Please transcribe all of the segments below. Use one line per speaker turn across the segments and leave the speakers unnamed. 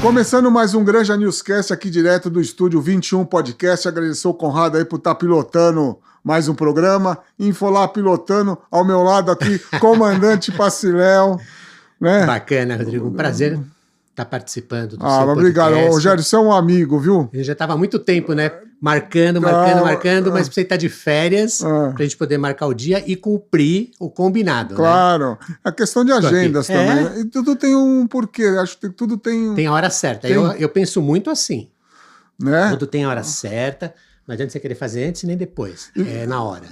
Começando mais um Granja Newscast aqui direto do estúdio 21 Podcast. Agradecer o Conrado aí por estar pilotando mais um programa. Infolá pilotando ao meu lado aqui, Comandante Paciléu. Né?
Bacana, Rodrigo. Um prazer estar participando do seu podcast.
Obrigado. Rogério, você é um amigo, viu?
A gente já estava há muito tempo, né? Marcando, mas precisa estar de férias para a gente poder marcar o dia e cumprir o combinado.
Claro. Né? A questão de agendas também.
É.
E tudo tem um porquê. Acho que tudo tem...
Tem a hora certa. Eu penso muito assim.
Né?
Tudo tem a hora certa. Não adianta você querer fazer antes nem depois. É na hora.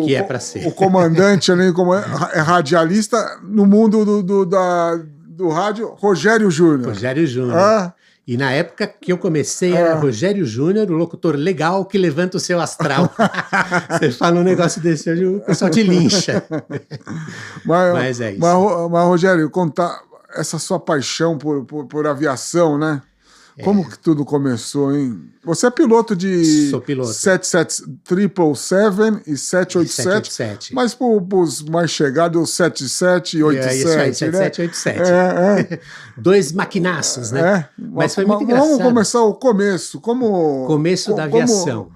Que
é para ser.
O comandante ali, é radialista no mundo do rádio, Rogério Júnior.
Rogério Júnior. E na época que eu comecei, era Rogério Júnior, o locutor legal que levanta o seu astral. Você fala um negócio desse hoje, o pessoal te lincha. Mas é isso.
Mas Rogério, contar essa sua paixão por aviação, né? Como que tudo começou, hein? Você é piloto de...
Sou piloto.
777 e 787. Mas para os mais chegados, o 77 e 87,
isso aí, 77 e 87. Dois maquinaços, né? Mas foi muito engraçado.
Vamos começar o começo.
Começo da aviação.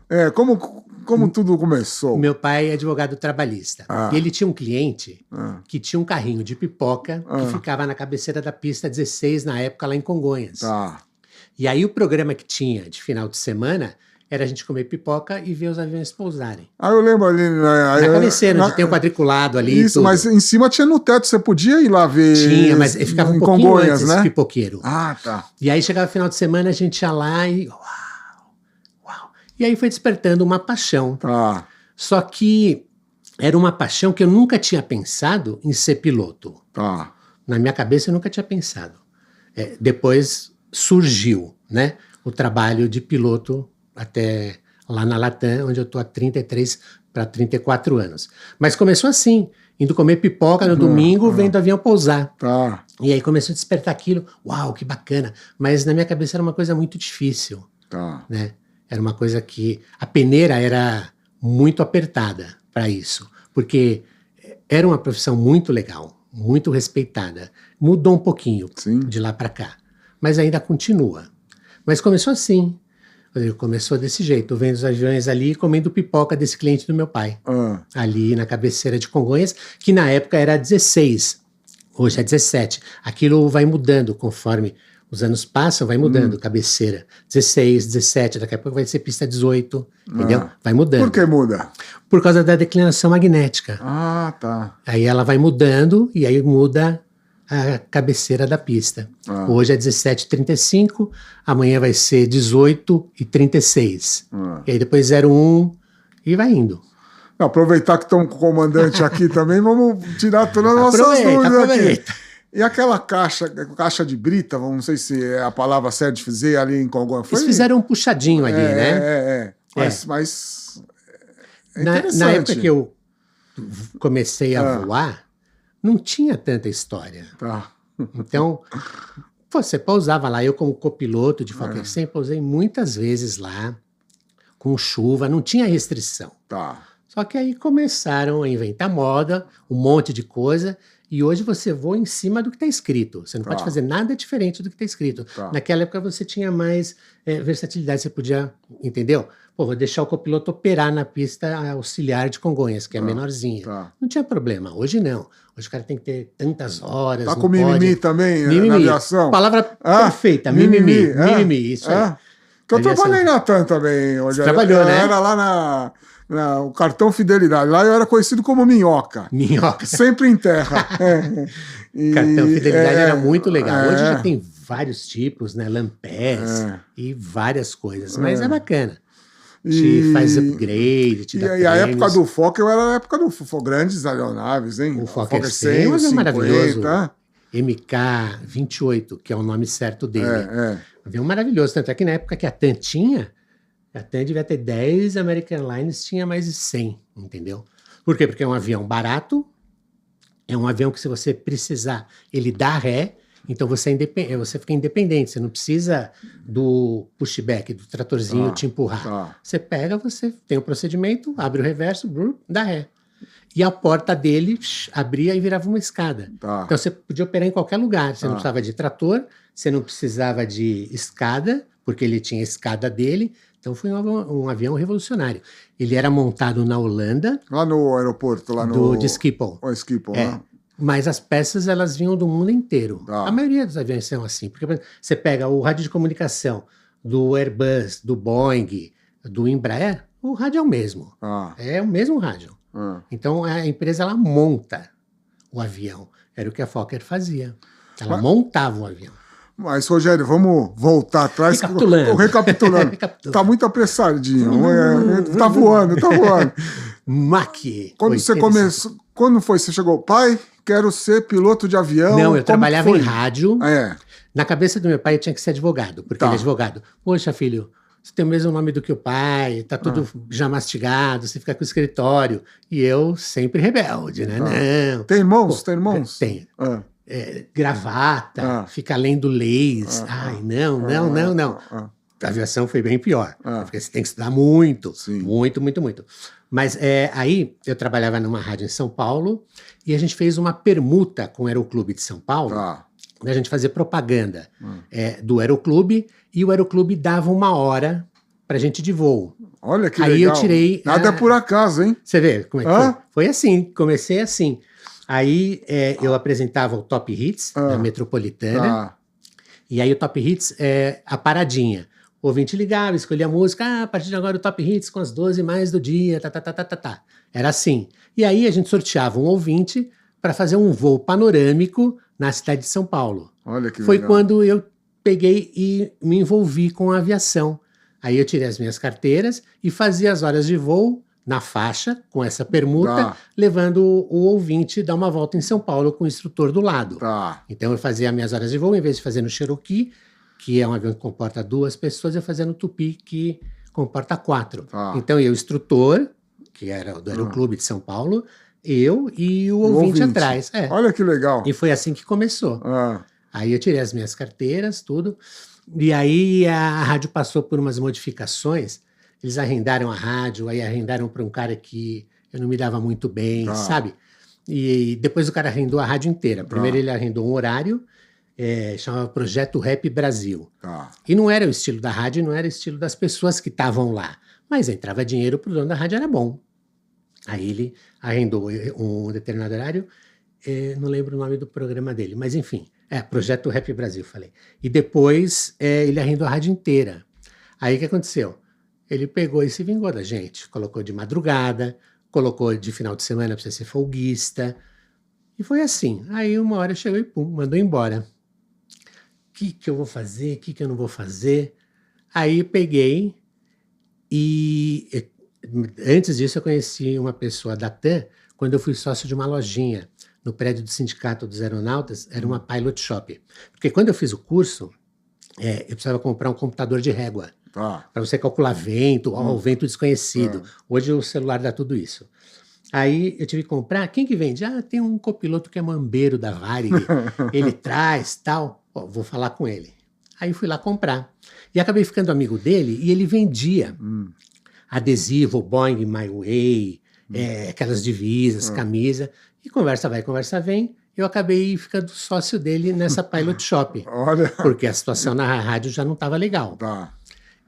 Como tudo começou?
Meu pai é advogado trabalhista. E ele tinha um cliente que tinha um carrinho de pipoca que ficava na cabeceira da pista 16, na época, lá em Congonhas. E aí o programa que tinha de final de semana era a gente comer pipoca e ver os aviões pousarem.
Eu lembro ali...
Na cabeceira, onde tem um quadriculado ali.
Isso, tudo. Mas em cima tinha no teto, você podia ir lá ver...
Tinha, mas ficava um pouquinho
Congonhas,
antes,
né?
pipoqueiro.
Tá.
E aí chegava o final de semana, a gente ia lá e... Uau! E aí foi despertando uma paixão. Só que era uma paixão que eu nunca tinha pensado em ser piloto. Na minha cabeça eu nunca tinha pensado. Depois... surgiu, né, o trabalho de piloto até lá na Latam, onde eu estou há 33 para 34 anos. Mas começou assim, indo comer pipoca no domingo, vendo o avião pousar. E aí começou a despertar aquilo, uau, que bacana. Mas na minha cabeça era uma coisa muito difícil. Né? Era uma coisa que... A peneira era muito apertada para isso, porque era uma profissão muito legal, muito respeitada. Mudou um pouquinho de lá para cá. Mas ainda continua. Mas começou assim. Começou desse jeito, vendo os aviões ali, comendo pipoca desse cliente do meu pai. Ali na cabeceira de Congonhas, que na época era 16, hoje é 17. Aquilo vai mudando conforme os anos passam, vai mudando, cabeceira. 16, 17, daqui a pouco vai ser pista 18, entendeu? Vai mudando.
Por que muda?
Por causa da declinação magnética. Aí ela vai mudando, e aí muda... a cabeceira da pista. Hoje é 17h35, amanhã vai ser 18h36. E aí depois 01 e vai indo.
Aproveitar que estão com o comandante aqui também, vamos tirar todas as nossas dúvidas aqui. E aquela caixa de brita, não sei se é a palavra certa de fazer ali em Congonhas.
Eles fizeram um puxadinho ali, né?
Mas é interessante.
Na época que eu comecei a voar, não tinha tanta história. Então, você pousava lá. Eu, como copiloto de Fokker 100, pousei muitas vezes lá, com chuva, não tinha restrição. Só que aí começaram a inventar moda, um monte de coisa, e hoje você voa em cima do que está escrito. Você não pode fazer nada diferente do que está escrito. Naquela época você tinha mais versatilidade, você podia, entendeu? Vou deixar o copiloto operar na pista auxiliar de Congonhas, que é a menorzinha. Não tinha problema. Hoje não. Hoje o cara tem que ter tantas horas.
Com mimimi também, na aviação?
Palavra perfeita, mimimi. Mimimi, isso aí.
Que eu trabalhei na TAM também.
Você trabalhou, né?
Era lá o cartão Fidelidade. Lá eu era conhecido como Minhoca.
Minhoca.
Sempre em terra.
Cartão Fidelidade era muito legal. Hoje já tem vários tipos, né? Lampés e várias coisas. Mas é bacana. Te faz upgrade, te dá prêmios.
E a época do Fokker, eu era a época do grandes aeronaves, hein?
O Fokker 100 é maravilhoso. MK-28, que é o nome certo dele. Avião maravilhoso. Tanto é que na época que a TAM tinha, a TAM devia ter 10, a American Airlines tinha mais de 100, entendeu? Por quê? Porque é um avião barato, é um avião que se você precisar, ele dá ré, então você fica independente, você não precisa do pushback, do tratorzinho te empurrar. Você pega, você tem o procedimento, abre o reverso, dá ré. E a porta dele abria e virava uma escada.
Tá.
Então você podia operar em qualquer lugar. Você não precisava de trator, você não precisava de escada, porque ele tinha a escada dele. Então foi um avião revolucionário. Ele era montado na Holanda.
Lá no aeroporto, lá no...
De Schiphol.
O Schiphol, né?
Mas as peças, elas vinham do mundo inteiro.
Tá.
A maioria dos aviões são assim. Porque por exemplo, você pega o rádio de comunicação do Airbus, do Boeing, do Embraer, o rádio é o mesmo. É o mesmo rádio. Então a empresa, ela monta o avião. Era o que a Fokker fazia. Ela montava o avião.
Mas, Rogério, vamos voltar atrás. Recapitulando. Tá muito apressadinho. Tá voando.
Mach.
Quando foi? Você chegou, pai, quero ser piloto de avião.
Não, eu trabalhava em rádio.
É.
Na cabeça do meu pai eu tinha que ser advogado, porque ele é advogado. Poxa, filho, você tem o mesmo nome do que o pai, tá tudo já mastigado, você fica com o escritório. E eu sempre rebelde, né? Não.
Tem irmãos? Tenho.
Gravata, fica lendo leis. Ai, não. A aviação foi bem pior, porque você tem que estudar muito. Sim. Muito. Mas aí eu trabalhava numa rádio em São Paulo e a gente fez uma permuta com o Aeroclube de São Paulo. A gente fazia propaganda do Aeroclube e o Aeroclube dava 1 hora pra gente de voo.
Olha que
aí
legal.
Eu tirei...
Nada é por acaso, hein?
Você vê como é que foi? Foi assim, comecei assim. Aí eu apresentava o Top Hits da Metropolitana. E aí o Top Hits é a paradinha. O ouvinte ligava, escolhia a música. A partir de agora o Top Hits com as 12 mais do dia. Era assim. E aí a gente sorteava um ouvinte para fazer um voo panorâmico na cidade de São Paulo.
Olha que
Foi
legal.
quando eu peguei e me envolvi com a aviação. Aí eu tirei as minhas carteiras e fazia as horas de voo na faixa, com essa permuta, levando o ouvinte dar uma volta em São Paulo com o instrutor do lado. Então eu fazia as minhas horas de voo, em vez de fazer no Cherokee, que é um avião que comporta 2 pessoas, eu fazia no Tupi, que comporta 4. Então eu, instrutor, que era do Aeroclube de São Paulo, eu e o ouvinte atrás.
Olha que legal.
E foi assim que começou. Aí eu tirei as minhas carteiras, tudo. E aí a rádio passou por umas modificações. Eles arrendaram a rádio, aí arrendaram para um cara que eu não me dava muito bem, sabe? E depois o cara arrendou a rádio inteira. Primeiro ele arrendou um horário, chamava Projeto Rap Brasil. E não era o estilo da rádio, não era o estilo das pessoas que estavam lá. Mas entrava dinheiro pro dono da rádio, era bom. Aí ele arrendou um determinado horário, não lembro o nome do programa dele, mas enfim, Projeto Rap Brasil, falei. E depois ele arrendou a rádio inteira. Aí o que aconteceu? Ele pegou e se vingou da gente, colocou de madrugada, colocou de final de semana para você ser folguista, e foi assim. Aí uma hora chegou e pum, mandou embora. O que eu vou fazer? O que eu não vou fazer? Aí peguei e... Antes disso, eu conheci uma pessoa da TAM quando eu fui sócio de uma lojinha no prédio do Sindicato dos Aeronautas, era uma Pilot Shop. Porque quando eu fiz o curso, eu precisava comprar um computador de régua para você calcular vento, o vento desconhecido. Hoje o celular dá tudo isso. Aí eu tive que comprar. Quem que vende? Tem um copiloto que é mambeiro da Varig, ele traz tal. Vou falar com ele. Aí fui lá comprar. E acabei ficando amigo dele e ele vendia adesivo, Boeing My Way, aquelas divisas, camisa, e conversa vai, conversa vem, eu acabei ficando sócio dele nessa Pilot Shop, porque a situação na rádio já não estava legal.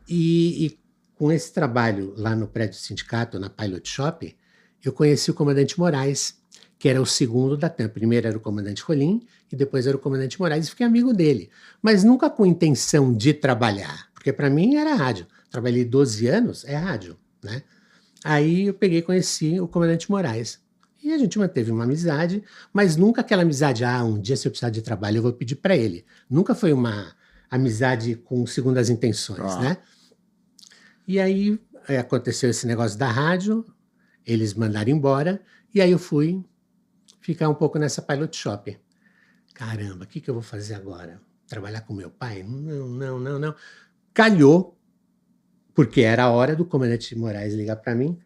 E com esse trabalho lá no prédio do sindicato, na Pilot Shop, eu conheci o comandante Moraes, que era o segundo da TAM. Primeiro era o comandante Rolim, e depois era o comandante Moraes, e fiquei amigo dele, mas nunca com intenção de trabalhar, porque para mim era rádio. Trabalhei 12 anos, é rádio, né? Aí eu peguei e conheci o comandante Moraes. E a gente manteve uma amizade, mas nunca aquela amizade, um dia se eu precisar de trabalho eu vou pedir para ele. Nunca foi uma amizade com segundas intenções, né? E aí aconteceu esse negócio da rádio, eles mandaram embora, e aí eu fui ficar um pouco nessa Pilot Shop. Caramba, o que eu vou fazer agora? Trabalhar com meu pai? Não. Calhou, porque era a hora do comandante Moraes ligar para mim.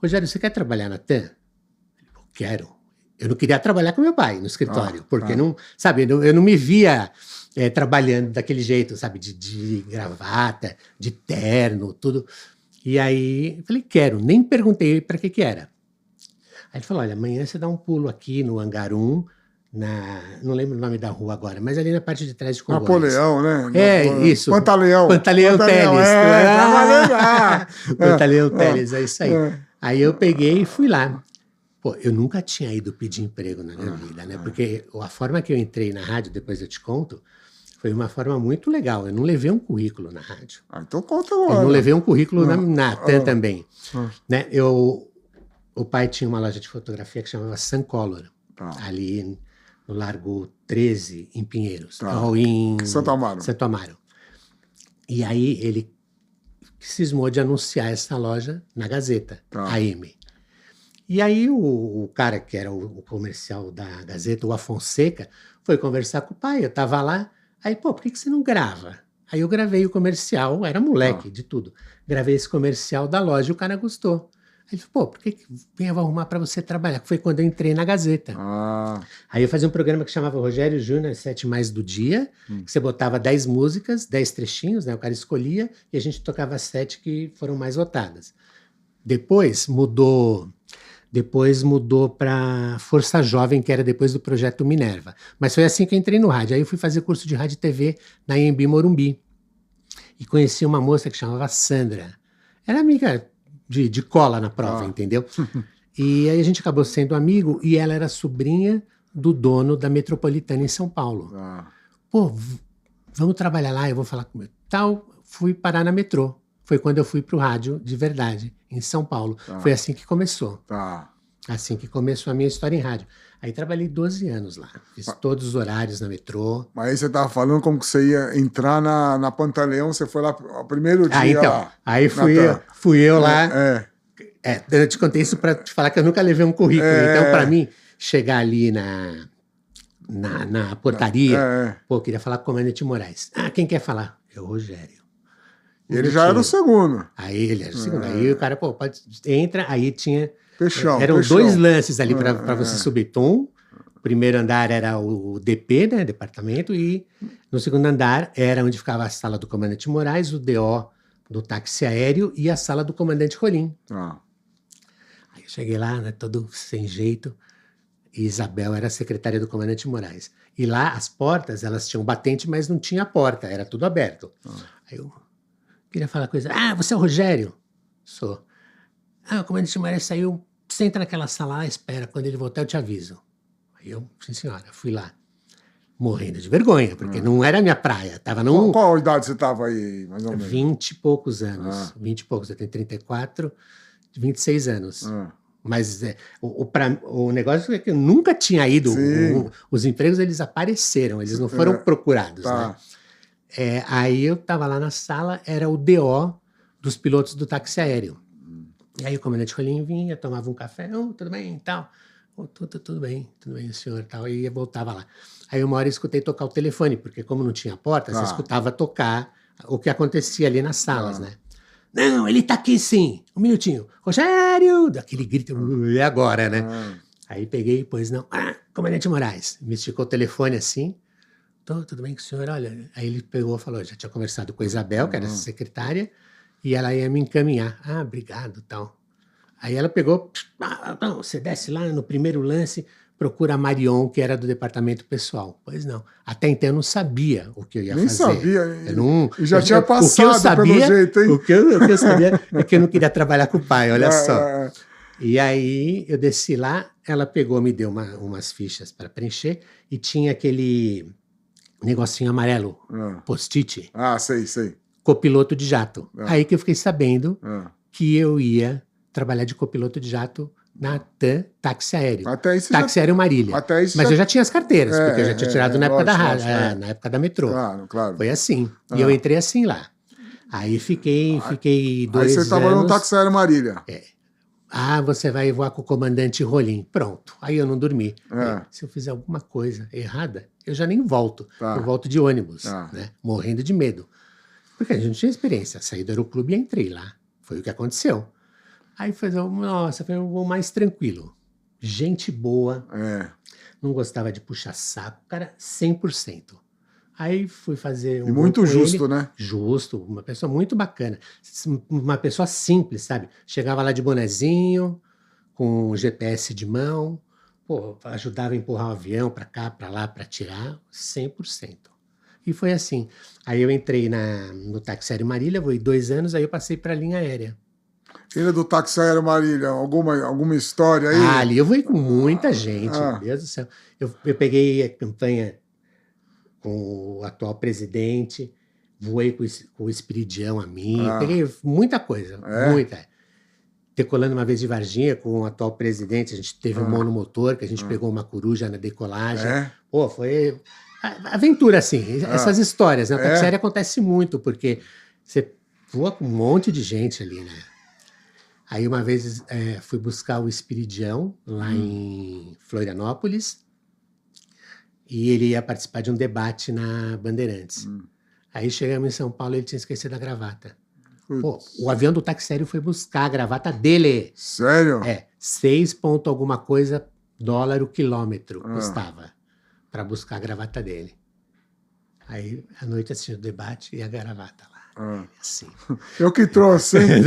Rogério, você quer trabalhar na TAM? Eu quero. Eu não queria trabalhar com meu pai no escritório, porque não, sabe, eu não me via trabalhando daquele jeito, sabe, de gravata, de terno, tudo. E aí eu falei, quero. Nem perguntei para que era. Aí ele falou, olha, amanhã você dá um pulo aqui no Hangar 1, não lembro o nome da rua agora, mas ali na parte de trás de Congonhas.
Napoleão, né?
Isso.
Pantaleão.
Pantaleão Teles.
Trabalhei lá.
Pantaleão Teles, é isso aí. Aí eu peguei e fui lá. Pô, eu nunca tinha ido pedir emprego na minha vida, né? Porque a forma que eu entrei na rádio, depois eu te conto, foi uma forma muito legal. Eu não levei um currículo na rádio.
Então conta agora.
Eu não levei um currículo na TAM também. Né? O pai tinha uma loja de fotografia que chamava Suncolor, ali no Largo 13, em Pinheiros. Ou em
Santo Amaro.
Santo Amaro. E aí ele cismou de anunciar essa loja na Gazeta, AM. E aí o cara que era o comercial da Gazeta, o Afonseca, foi conversar com o pai, eu tava lá, aí, pô, por que você não grava? Aí eu gravei o comercial, era moleque de tudo, gravei esse comercial da loja e o cara gostou. Aí ele falou, pô, por que eu vou arrumar para você trabalhar? Foi quando eu entrei na Gazeta. Aí eu fazia um programa que chamava Rogério Júnior, 7 mais do dia, que você botava 10 músicas, 10 trechinhos, né? O cara escolhia e a gente tocava 7 que foram mais votadas. Depois mudou para Força Jovem, que era depois do Projeto Minerva. Mas foi assim que eu entrei no rádio. Aí eu fui fazer curso de rádio e TV na Anhembi Morumbi. E conheci uma moça que chamava Sandra. Era amiga de cola na prova, entendeu? E aí a gente acabou sendo amigo e ela era sobrinha do dono da Metropolitana em São Paulo. Pô, vamos trabalhar lá, eu vou falar com ele. Fui parar na Metrô. Foi quando eu fui pro rádio de verdade, em São Paulo. Foi assim que começou. Assim que começou a minha história em rádio. Aí trabalhei 12 anos lá. Fiz todos os horários na Metrô.
Mas aí você tava falando como que você ia entrar na Pantaleão, você foi lá o primeiro dia.
Então,
lá,
aí fui eu lá. Eu te contei isso para te falar que eu nunca levei um currículo. Então, para mim, chegar ali na portaria, pô, queria falar com o comandante Moraes. Quem quer falar? Eu, Rogério.
Ele já era o segundo.
Aí ele era o segundo. Aí o cara, pô, entra, aí tinha...
Peixão.
Eram 2 lances ali para você subir. O primeiro andar era o DP, né, departamento, e no segundo andar era onde ficava a sala do comandante Moraes, o DO do táxi aéreo e a sala do comandante Rolim. Aí eu cheguei lá, né, todo sem jeito, e Isabel era a secretária do comandante Moraes. E lá as portas, elas tinham batente, mas não tinha porta, era tudo aberto. Aí eu queria falar coisa. Você é o Rogério? Sou. O comandante Moraes saiu, senta naquela sala lá, espera, quando ele voltar eu te aviso. Aí eu, sim senhora, fui lá, morrendo de vergonha, porque não era a minha praia, tava num...
Qual idade você tava aí, mais ou menos?
20 e poucos anos, 20 e poucos, eu tenho 34, 26 anos. Mas o negócio é que eu nunca tinha ido, os empregos eles apareceram, eles não foram procurados, né? Aí eu tava lá na sala, era o DO dos pilotos do táxi aéreo. E aí o comandante Rolim vinha, tomava um café, tudo bem e tal. Tudo bem, senhor, tal. E eu voltava lá. Aí uma hora eu escutei tocar o telefone, porque como não tinha porta, você escutava tocar o que acontecia ali nas salas, né? Não, ele tá aqui sim, um minutinho. Rogério! Daquele grito, é agora, né? Aí peguei, pois não. Comandante Moraes, me esticou o telefone assim. Tudo bem com o senhor? Olha, aí ele pegou e falou, já tinha conversado com a Isabel, que era essa secretária, e ela ia me encaminhar. Obrigado, tal. Aí ela pegou, não, você desce lá no primeiro lance, procura a Marion, que era do departamento pessoal. Pois não. Até então eu não sabia o que eu ia fazer. Nem
sabia.
Eu
já tinha passado, pelo jeito, hein?
O que eu sabia é que eu não queria trabalhar com o pai, olha só. E aí eu desci lá, ela pegou, me deu umas fichas para preencher, e tinha aquele negocinho amarelo, post-it.
Sei.
Copiloto de jato. Aí que eu fiquei sabendo que eu ia trabalhar de copiloto de jato na TAM Táxi Aéreo. Táxi Aéreo Marília. Mas eu já tinha as carteiras, porque eu já tinha tirado na época da rádio, na época da Metrô.
Claro.
Foi assim. E eu entrei assim lá. Aí fiquei 2 anos.
Aí você estava no Táxi Aéreo Marília.
Você vai voar com o comandante Rolim. Pronto. Aí eu não dormi. Se eu fizer alguma coisa errada, eu já nem volto. Eu volto de ônibus, né? Morrendo de medo. Porque a gente não tinha experiência. Saí do aeroclube e entrei lá. Foi o que aconteceu. Aí foi um voo mais tranquilo. Gente boa. Não gostava de puxar saco. Cara, 100%. Aí fui fazer um...
E muito justo, ele, né?
Justo. Uma pessoa muito bacana. Uma pessoa simples, sabe? Chegava lá de bonezinho, com o GPS de mão, pô, ajudava a empurrar o avião para cá, para lá, para tirar, 100%. E foi assim. Aí eu entrei no táxi aéreo Marília, voei 2 anos, aí eu passei para a linha aérea.
Filha do táxi aéreo Marília, alguma história aí?
Ah, ali eu voei com muita gente, meu Deus do céu. Eu peguei a campanha com o atual presidente, voei com o Espiridião amigo, peguei muita coisa, muita. Decolando uma vez de Varginha com o atual presidente, a gente teve um monomotor, que a gente pegou uma coruja na decolagem. Pô, foi aventura, assim, essas histórias, né? O táxi aéreo acontece muito, porque você voa com um monte de gente ali, né? Aí uma vez fui buscar o Espiridião lá em Florianópolis e ele ia participar de um debate na Bandeirantes. Aí chegamos em São Paulo e ele tinha esquecido a gravata. Pô, o avião do táxi aéreo foi buscar a gravata dele.
Sério?
6 ponto alguma coisa dólar o quilômetro custava para buscar a gravata dele. Aí à noite assistindo o debate e a gravata lá. Assim.
Eu que trouxe, hein?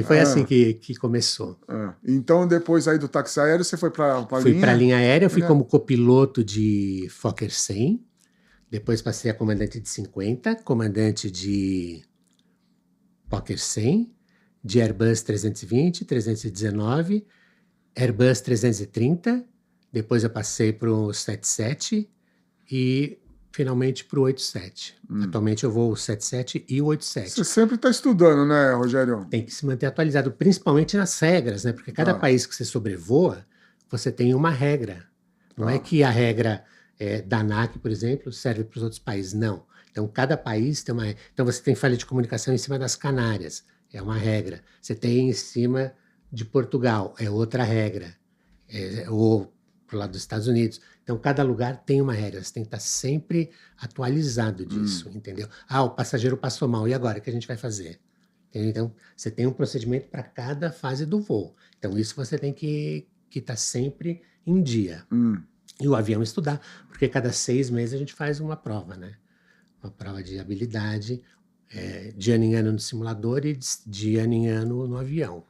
Foi assim que começou.
Então, depois aí do táxi aéreo, você foi para a linha?
Fui para a linha aérea, fui como copiloto de Fokker 100, depois passei a comandante de 50, comandante de Fokker 100, de Airbus 320, 319, Airbus 330, depois eu passei para o 77 e finalmente para o 87. Atualmente eu vou o 77 e o 87.
Você sempre está estudando, né, Rogério?
Tem que se manter atualizado, principalmente nas regras, né? Porque cada país que você sobrevoa, você tem uma regra. Não é que a regra da ANAC, por exemplo, serve para os outros países. Não. Então, cada país tem uma regra. Então, você tem falha de comunicação em cima das Canárias. É uma regra. Você tem em cima de Portugal. É outra regra. Ou para o lado dos Estados Unidos. Então, cada lugar tem uma regra, você tem que estar sempre atualizado disso, entendeu? O passageiro passou mal, e agora? O que a gente vai fazer? Entendeu? Então, você tem um procedimento para cada fase do voo. Então, isso você tem que estar sempre em dia. E o avião estudar, porque cada 6 meses a gente faz uma prova, né? Uma prova de habilidade, de ano em ano no simulador e de ano em ano no avião.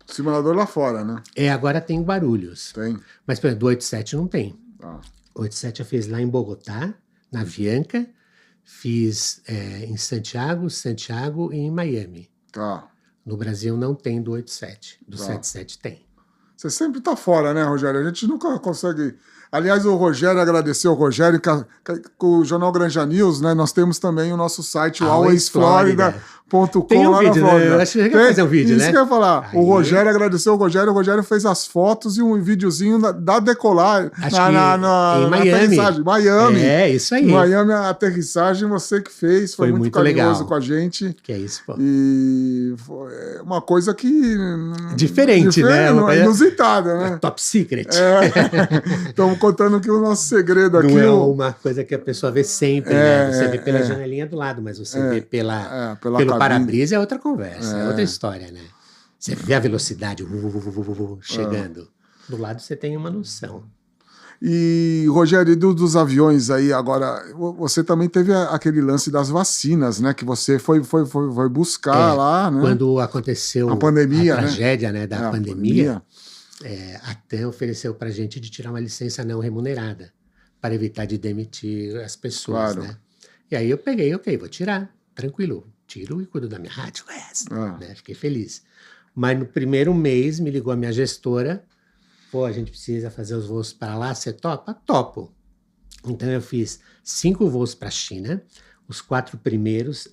Simulador lá fora, né?
Agora tem Guarulhos.
Tem.
Mas, por exemplo, do 87 não tem. O 87 eu fiz lá em Bogotá, na Avianca, fiz em Santiago e em Miami. No Brasil não tem do 87, do 77 tem.
Você sempre tá fora, né, Rogério? A gente nunca consegue... Aliás, o Rogério, agradecer ao Rogério, com o Jornal Granja News, né? Nós temos também o nosso site, o alwaysflorida.com.
Tem um vídeo, né? Eu acho que você quer fazer um vídeo,
isso
né?
Isso que eu ia falar. Aí... O Rogério agradeceu o Rogério fez as fotos e um videozinho da decolar
em Miami.
Aterrissagem. Miami.
Isso aí.
Miami, a aterrissagem você que fez, foi muito carinhoso legal com a gente.
Que é isso, pô.
E foi uma coisa que...
Diferente, né?
Inusitada, né?
Top secret.
Estamos contando que o nosso segredo aqui...
Não é uma coisa que a pessoa vê sempre, né? Você vê pela janelinha do lado, mas você vê pelo para-brisa é outra conversa, é outra história, né? Você vê a velocidade chegando. Do lado você tem uma noção.
E, Rogério, dos aviões aí, agora, você também teve aquele lance das vacinas, né? Que você foi buscar lá, né?
Quando aconteceu
a pandemia,
tragédia, né, da pandemia. A TAM ofereceu para a gente de tirar uma licença não remunerada para evitar de demitir as pessoas, né? E aí eu peguei, vou tirar, tranquilo, tiro e cuido da minha rádio, né? Fiquei feliz. Mas no primeiro mês me ligou a minha gestora, a gente precisa fazer os voos para lá, você topa? Topo. Então eu fiz 5 voos para a China, os 4 primeiros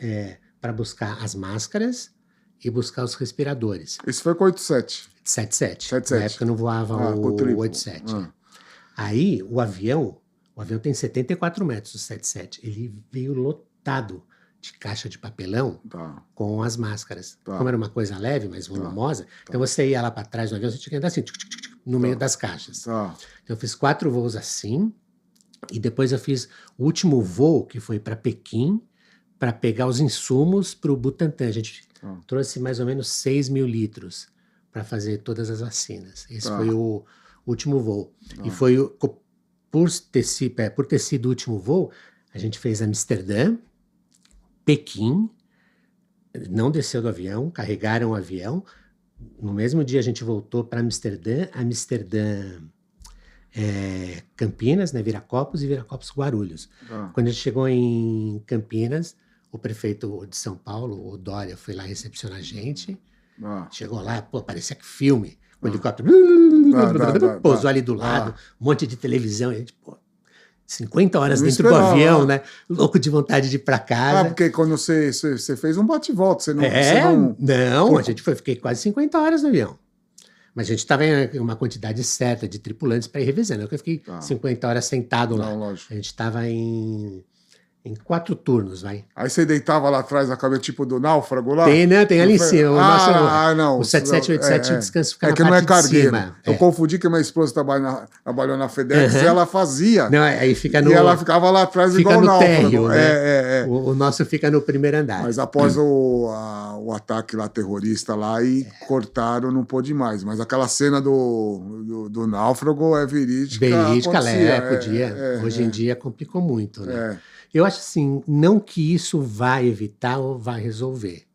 para buscar as máscaras e buscar os respiradores.
Esse foi com o 87?
77. Na época eu não voava o 87. Aí o avião tem 74 metros, o 77. Ele veio lotado de caixa de papelão com as máscaras. Como era uma coisa leve, mas volumosa, então você ia lá para trás do avião, você tinha que andar assim, no meio das caixas. Então eu fiz 4 voos assim, e depois eu fiz o último voo, que foi para Pequim, para pegar os insumos para o Butantan. A gente trouxe mais ou menos 6 mil litros para fazer todas as vacinas. Esse foi o último voo. E foi, por ter sido o último voo, a gente fez Amsterdã, Pequim, não desceu do avião, carregaram o avião, no mesmo dia a gente voltou para Amsterdã, Campinas, né, Viracopos e Viracopos Guarulhos. Quando a gente chegou em Campinas, o prefeito de São Paulo, o Dória, foi lá recepcionar a gente. Chegou lá, pô, parecia que filme. O helicóptero pousou ali do lado, um monte de televisão. E a gente, pô, 50 horas dentro do avião, né? Louco de vontade de ir pra casa.
Porque quando você fez um bate-volta, você não...
Não, fiquei quase 50 horas no avião. Mas a gente estava em uma quantidade certa de tripulantes para ir revezando. Eu fiquei 50 horas sentado lá.
Lógico.
A gente estava em 4 turnos, vai.
Aí você deitava lá atrás na cabeça, tipo do náufrago lá?
Tem ali em cima.
Não.
O 7787 descanso fica na
parte
não é cargueiro.
De cima. Eu confundi que minha esposa trabalhou na FedEx e ela fazia.
Não, aí fica no...
E ela ficava lá atrás igual
no
náufrago.
Térreo, né? O nosso fica no primeiro andar.
Mas após o ataque lá terrorista lá, e cortaram, não pôde mais. Mas aquela cena do náufrago é verídica.
Podia. Hoje em dia complicou muito, né? Eu acho assim, não que isso vai evitar ou vai resolver,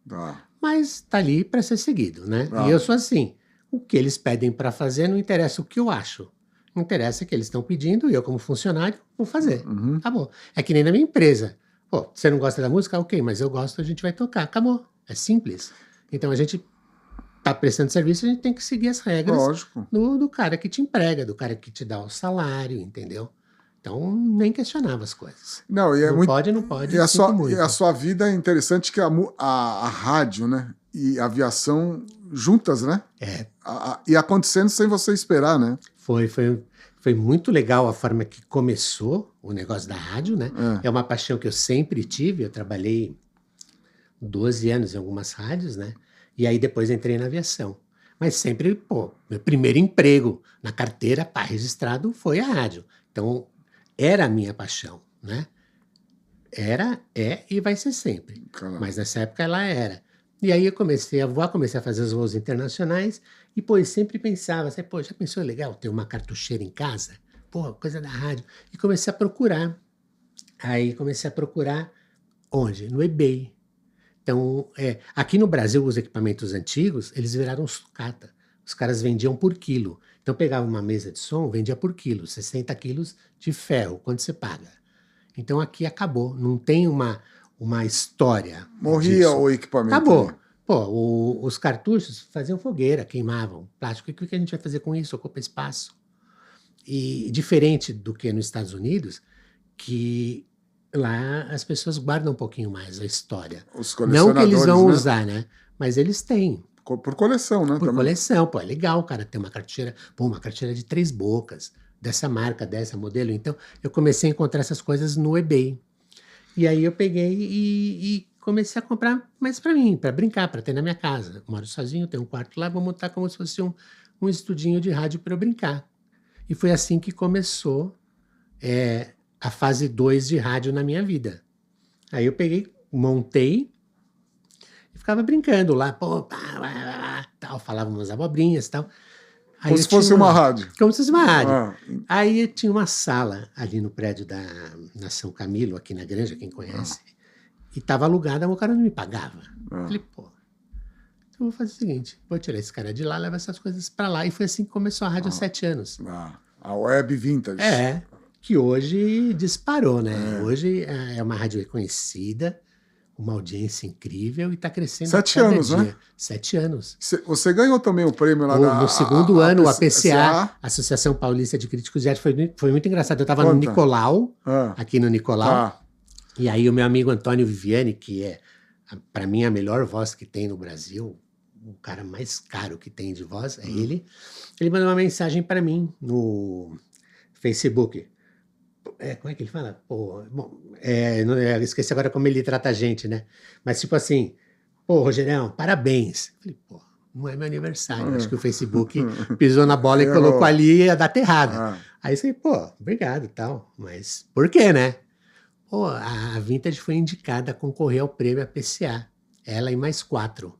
mas tá ali para ser seguido, né? E eu sou assim, o que eles pedem para fazer não interessa o que eu acho, não interessa o que eles estão pedindo e eu como funcionário vou fazer, acabou. É que nem na minha empresa, pô, você não gosta da música? Ok, mas eu gosto, a gente vai tocar, acabou, é simples. Então a gente tá prestando serviço, a gente tem que seguir as regras do cara que te emprega, do cara que te dá o salário, entendeu? Então, nem questionava as coisas. Não pode.
E a sua vida é interessante que a rádio, né? E a aviação juntas, né? E acontecendo sem você esperar, né?
Foi muito legal a forma que começou o negócio da rádio, né? É uma paixão que eu sempre tive. Eu trabalhei 12 anos em algumas rádios, né? E aí depois entrei na aviação. Mas sempre, pô, meu primeiro emprego na carteira, registrado, foi a rádio. Então, era a minha paixão, né? E vai ser sempre. Caramba. Mas nessa época ela era. E aí eu comecei a voar, comecei a fazer os voos internacionais e, pô, eu sempre pensava, assim, pô, já pensou legal ter uma cartucheira em casa? Pô, coisa da rádio. E comecei a procurar. Aí comecei a procurar onde? No eBay. Então, aqui no Brasil, os equipamentos antigos, eles viraram sucata. Os caras vendiam por quilo. Então, pegava uma mesa de som, vendia por quilo, 60 quilos de ferro, quanto você paga? Então, aqui acabou, não tem uma história.
Morria disso. O equipamento.
Acabou. Pô, os cartuchos faziam fogueira, queimavam plástico. O que a gente vai fazer com isso? Ocupa espaço. E diferente do que nos Estados Unidos, que lá as pessoas guardam um pouquinho mais a história.
Os colecionadores,
não que eles vão usar, né? Mas eles têm.
Por coleção, né?
Por coleção, pô, é legal, cara, ter uma cartucheira, uma cartucheira de 3 bocas, dessa marca, dessa modelo. Então, eu comecei a encontrar essas coisas no eBay. E aí eu peguei e comecei a comprar mais para mim, para brincar, para ter na minha casa. Eu moro sozinho, tenho um quarto lá, vou montar como se fosse um estudinho de rádio para eu brincar. E foi assim que começou a fase 2 de rádio na minha vida. Aí eu peguei, montei, ficava brincando lá, pô, tal, falava umas abobrinhas e tal. Aí
como se fosse uma rádio.
Como se fosse uma rádio. Aí eu tinha uma sala ali no prédio na São Camilo, aqui na Granja, quem conhece, e estava alugada, mas o cara não me pagava. Falei, pô, então eu vou fazer o seguinte, vou tirar esse cara de lá, levar essas coisas para lá. E foi assim que começou a rádio há 7 anos.
A Web Vintage.
Que hoje disparou, né? Hoje é uma rádio reconhecida, uma audiência incrível e está crescendo
7 anos, dia. Né?
7 anos.
Você ganhou também o prêmio lá
no segundo ano, o APCA, Associação Paulista de Críticos de Arte, foi muito engraçado. Eu estava no Nicolau, aqui no Nicolau, e aí o meu amigo Antônio Viviani, que é, para mim, a melhor voz que tem no Brasil, o cara mais caro que tem de voz, é ele mandou uma mensagem para mim no Facebook. Como é que ele fala? Pô, bom, eu esqueci agora como ele trata a gente, né? Mas tipo assim, pô, Rogerão, parabéns. Eu falei, pô, não é meu aniversário. Acho que o Facebook pisou na bola e colocou ali a data errada. Aí eu falei, pô, obrigado e tal. Mas por quê, né? Pô, a Vintage foi indicada a concorrer ao prêmio APCA. Ela e mais 4.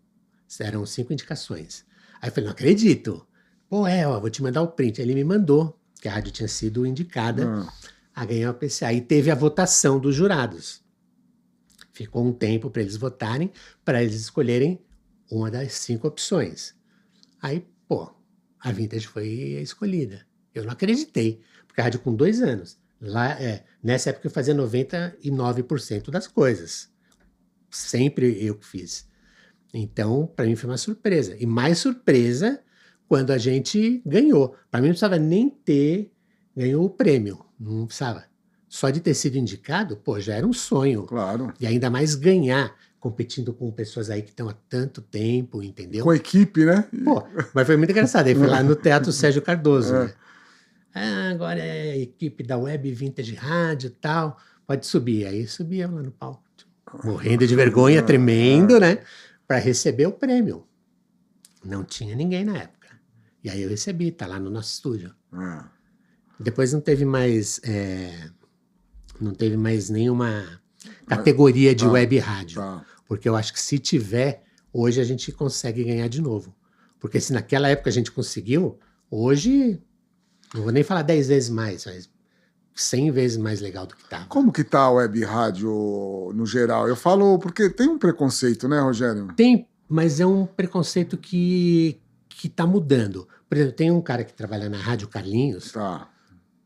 Eram 5 indicações. Aí eu falei, não acredito. Pô, vou te mandar o print. Aí ele me mandou, que a rádio tinha sido indicada a ganhar o APCA. E teve a votação dos jurados. Ficou um tempo para eles votarem, para eles escolherem uma das 5 opções. Aí, pô, a Vintage foi escolhida. Eu não acreditei, porque a rádio com 2 anos. Lá, nessa época eu fazia 99% das coisas. Sempre eu que fiz. Então, para mim foi uma surpresa. E mais surpresa quando a gente ganhou. Para mim não precisava nem ter ganhou o prêmio. Não precisava. Só de ter sido indicado, pô, já era um sonho.
Claro.
E ainda mais ganhar, competindo com pessoas aí que estão há tanto tempo, entendeu?
Com a equipe, né?
Pô, mas foi muito engraçado. Aí fui lá no Teatro Sérgio Cardoso, né? Agora é a equipe da Web Vintage Rádio e tal. Pode subir. Aí subia lá no palco. Morrendo de vergonha, tremendo, né? Para receber o prêmio. Não tinha ninguém na época. E aí eu recebi, tá lá no nosso estúdio. Depois não teve mais nenhuma categoria de web rádio. Porque eu acho que se tiver, hoje a gente consegue ganhar de novo. Porque se naquela época a gente conseguiu, hoje, não vou nem falar 10 vezes mais, mas 100 vezes mais legal do que estava.
Como que tá a web rádio no geral? Eu falo porque tem um preconceito, né, Rogério?
Tem, mas é um preconceito que tá mudando. Por exemplo, tem um cara que trabalha na Rádio Carlinhos,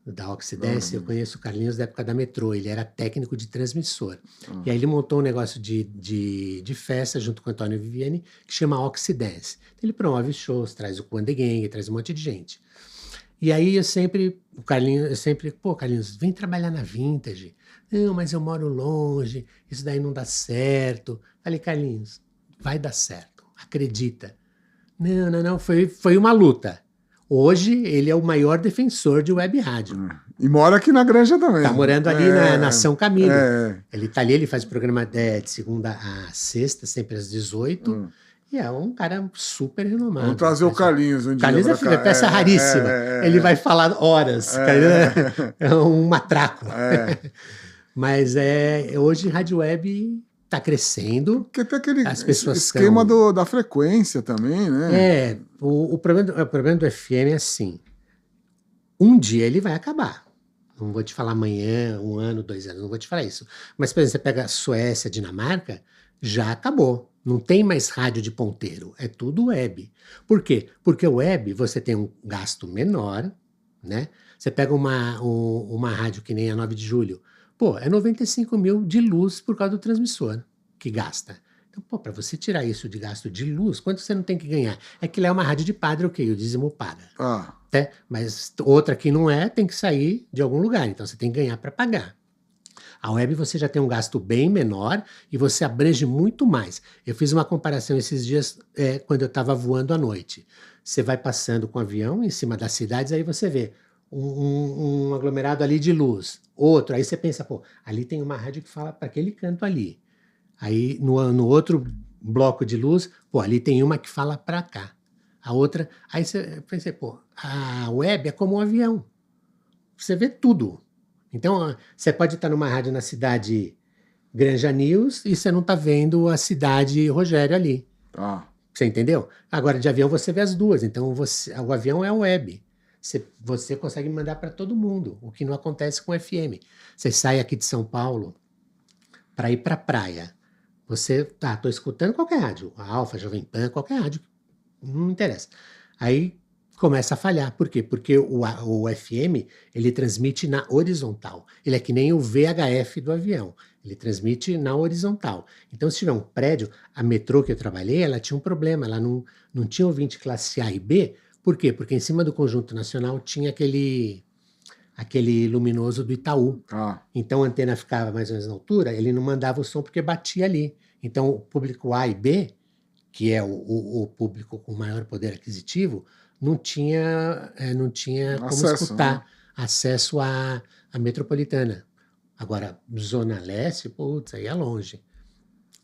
da Oxidance. Eu conheço o Carlinhos da época da Metrô. Ele era técnico de transmissor. E aí ele montou um negócio de festa junto com o Antônio Viviani, que chama Oxidance. Então ele promove shows, traz o Quan The Gang, traz um monte de gente. E aí pô, Carlinhos, vem trabalhar na Vintage. Não, mas eu moro longe, isso daí não dá certo. Falei, Carlinhos, vai dar certo, acredita. Não, foi uma luta. Hoje ele é o maior defensor de web rádio.
E mora aqui na Granja também.
Tá morando ali na São Camilo. Ele tá ali, ele faz programa de segunda a sexta, sempre às 18. E é um cara super renomado.
Vamos trazer o Carlinhos um dia.
Carlinhos é peça raríssima. Ele vai falar horas. É um matraco. Mas hoje Rádio Web está crescendo.
Porque tem aquele esquema da frequência também, né?
O problema do FM é assim. Um dia ele vai acabar. Não vou te falar amanhã, 1 ano, 2 anos, não vou te falar isso. Mas, por exemplo, você pega a Suécia, Dinamarca, já acabou. Não tem mais rádio de ponteiro, é tudo web. Por quê? Porque o web você tem um gasto menor, né? Você pega uma rádio que nem a 9 de julho, pô, é 95 mil de luz por causa do transmissor que gasta. Então, pô, para você tirar isso de gasto de luz, quanto você não tem que ganhar? É que lá é uma rádio de padre, ok, o dízimo paga. Mas outra que não tem que sair de algum lugar, então você tem que ganhar para pagar. A web você já tem um gasto bem menor e você abrange muito mais. Eu fiz uma comparação esses dias quando eu estava voando à noite. Você vai passando com o avião em cima das cidades, aí você vê um aglomerado ali de luz, outro, aí você pensa, pô, ali tem uma rádio que fala para aquele canto ali. Aí no outro bloco de luz, pô, ali tem uma que fala para cá. A outra, aí você pensa, pô, a web é como um avião. Você vê tudo. Então, você pode estar numa rádio na cidade Granja News e você não está vendo a cidade Rogério ali. Você entendeu? Agora, de avião você vê as duas. Então, o avião é a web. Você consegue mandar para todo mundo, o que não acontece com o FM. Você sai aqui de São Paulo para ir para a praia. Você, estou escutando qualquer rádio, a Alfa, Jovem Pan, qualquer rádio, não interessa. Aí começa a falhar. Por quê? Porque o FM, ele transmite na horizontal. Ele é que nem o VHF do avião. Ele transmite na horizontal. Então, se tiver um prédio, a Metrô que eu trabalhei, ela tinha um problema. Ela não tinha ouvinte classe A e B. Por quê? Porque em cima do Conjunto Nacional tinha aquele luminoso do Itaú. Então, a antena ficava mais ou menos na altura, ele não mandava o som porque batia ali. Então, o público A e B, que é o público com maior poder aquisitivo, não tinha como escutar, acesso à metropolitana. Agora, Zona Leste, putz, aí é longe.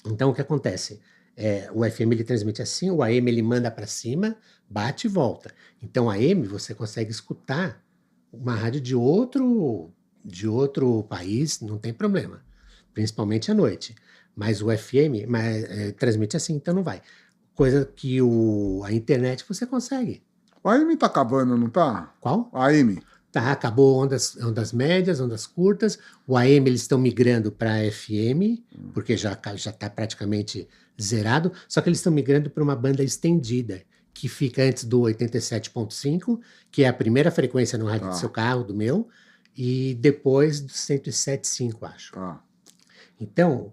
Então, o que acontece? O FM ele transmite assim, o AM ele manda para cima, bate e volta. Então, a AM você consegue escutar uma rádio de outro país, não tem problema. Principalmente à noite. Mas o FM transmite assim, então não vai. Coisa que a internet você consegue.
O AM tá acabando, não tá?
Qual?
A AM.
Tá, acabou ondas médias, ondas curtas. O AM eles estão migrando para FM, porque já está praticamente zerado. Só que eles estão migrando para uma banda estendida, que fica antes do 87.5, que é a primeira frequência no rádio do seu carro, do meu, e depois do 107.5, acho. Então,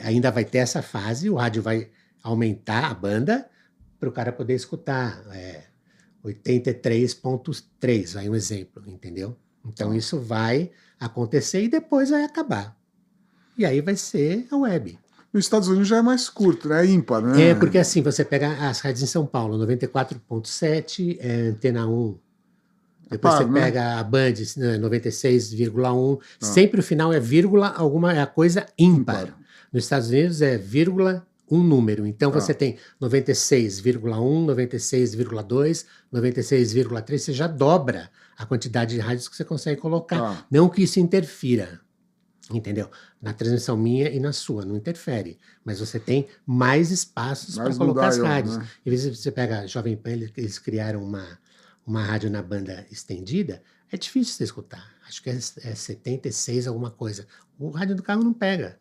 ainda vai ter essa fase, o rádio vai aumentar a banda para o cara poder escutar 83.3, vai um exemplo, entendeu? Então isso vai acontecer e depois vai acabar. E aí vai ser a web.
Nos Estados Unidos já é mais curto, né? É ímpar, né?
Porque assim, você pega as rádios em São Paulo, 94.7, Antena 1. Depois você pega a Band, 96,1. Sempre o final é vírgula, alguma coisa ímpar. Nos Estados Unidos é vírgula, um número. Então você tem 96,1, 96,2, 96,3. Você já dobra a quantidade de rádios que você consegue colocar. Não que isso interfira. Entendeu? Na transmissão minha e na sua, não interfere. Mas você tem mais espaços para colocar as rádios. Né? E você pega a Jovem Pan, eles criaram uma rádio na banda estendida, é difícil você escutar. Acho que é 76 alguma coisa. O rádio do carro não pega.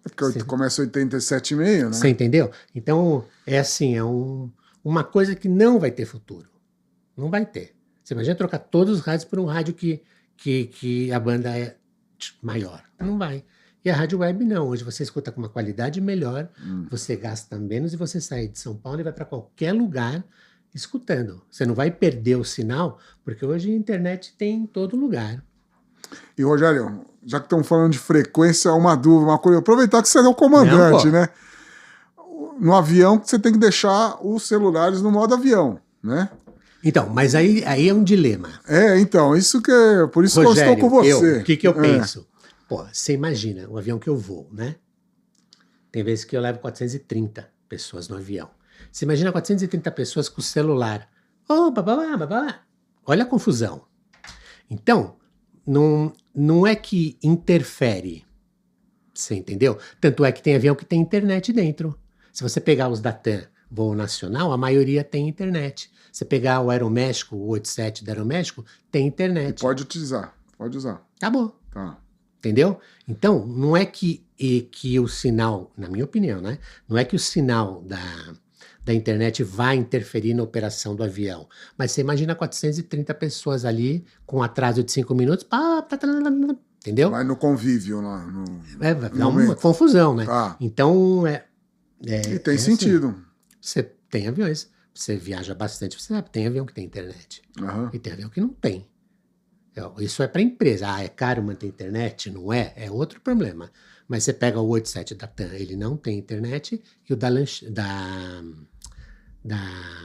É porque começa 87,5, né?
Você entendeu? Então, é assim, uma coisa que não vai ter futuro. Não vai ter. Você imagina trocar todos os rádios por um rádio que a banda é maior. Não vai. E a rádio web não. Hoje você escuta com uma qualidade melhor, você gasta menos e você sai de São Paulo e vai para qualquer lugar escutando. Você não vai perder o sinal, porque hoje a internet tem em todo lugar.
E Rogério, já que estamos falando de frequência, uma dúvida, uma coisa. Aproveitar que você é o comandante, né? No avião você tem que deixar os celulares no modo avião, né?
Então, mas aí é um dilema.
Então, isso que é. Por isso
Rogério,
que eu estou com você.
O que eu penso? Pô, você imagina o avião que eu vou, né? Tem vezes que eu levo 430 pessoas no avião. Você imagina 430 pessoas com o celular. Olha a confusão. Então, não é que interfere. Você entendeu? Tanto é que tem avião que tem internet dentro. Se você pegar os da TAM, voo nacional, a maioria tem internet. Você pegar o Aeroméxico, o 87 da Aeroméxico, tem internet.
E pode utilizar, pode usar.
Acabou.
Tá.
Entendeu? Então, não é que o sinal, na minha opinião, né? Não é que o sinal da internet vai interferir na operação do avião. Mas você imagina 430 pessoas ali, com atraso de 5 minutos, entendeu?
Vai no convívio lá.
Vai dar uma confusão, né?
Tá.
Então,
e tem sentido.
Assim, você tem aviões. Você viaja bastante, você sabe, tem avião que tem internet. E tem avião que não tem. Isso é para empresa. É caro manter internet? Não é? É outro problema. Mas você pega o 87 da TAM, ele não tem internet, e o da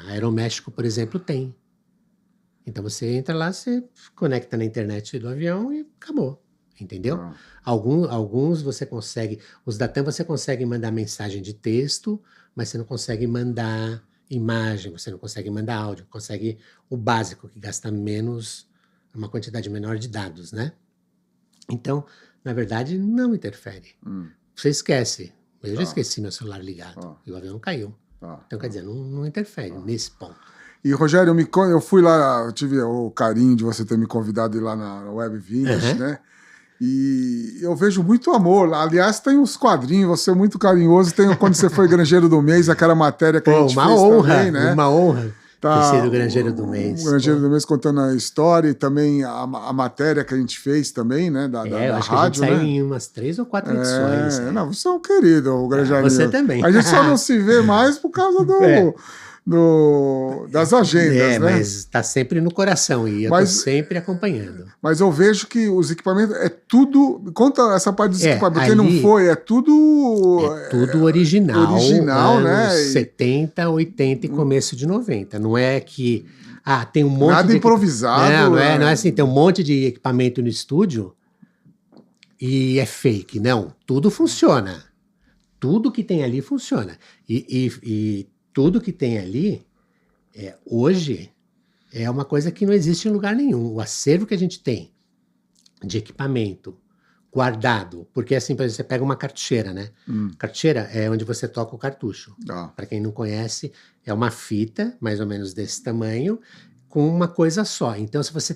Aeroméxico, por exemplo, tem. Então você entra lá, você conecta na internet do avião e acabou. Entendeu? Alguns você consegue... Os da TAM você consegue mandar mensagem de texto, mas você não consegue mandar imagem, você não consegue mandar áudio, consegue o básico, que gasta menos, uma quantidade menor de dados, né? Então, na verdade, não interfere. Você esquece. Eu já esqueci meu celular ligado e o avião caiu. Então, quer dizer, não interfere nesse ponto.
E, Rogério, eu fui lá, eu tive o carinho de você ter me convidado a ir lá na Web Vintage, né? E eu vejo muito amor. Aliás, tem uns quadrinhos, você é muito carinhoso. Tem quando você foi Granjeiro do Mês, aquela matéria que a gente fez também, né?
Uma honra ter sido o Granjeiro do Mês.
O Granjeiro do Mês contando a história e também a matéria que a gente fez também, né? Da
eu acho
rádio,
que a gente saiu em umas 3 ou 4 edições.
Não, você é um querido, o Granjeirinho.
Você também.
A gente só não se vê mais por causa das agendas, né?
Mas está sempre no coração e eu estou sempre acompanhando.
Mas eu vejo que os equipamentos é tudo... Conta essa parte dos equipamentos. Quem não foi, é tudo...
É tudo original.
Original, né?
70, 80 e começo de 90. Não é que... tem um monte
Nada improvisado.
Não é assim, tem um monte de equipamento no estúdio e é fake. Não, tudo funciona. Tudo que tem ali funciona. E tudo que tem ali, hoje, é uma coisa que não existe em lugar nenhum. O acervo que a gente tem de equipamento guardado, porque assim, por exemplo, você pega uma cartucheira, né? Cartucheira é onde você toca o cartucho. Para quem não conhece, é uma fita, mais ou menos desse tamanho, com uma coisa só. Então, se você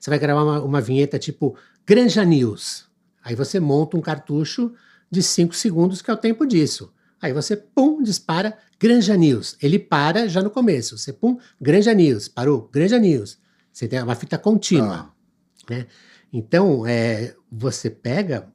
vai gravar uma vinheta tipo Granja News, aí você monta um cartucho de 5 segundos, que é o tempo disso. Aí você, pum, dispara Granja News. Ele para já no começo. Você, pum, Granja News. Parou, Granja News. Você tem uma fita contínua. Né? Então, você pega...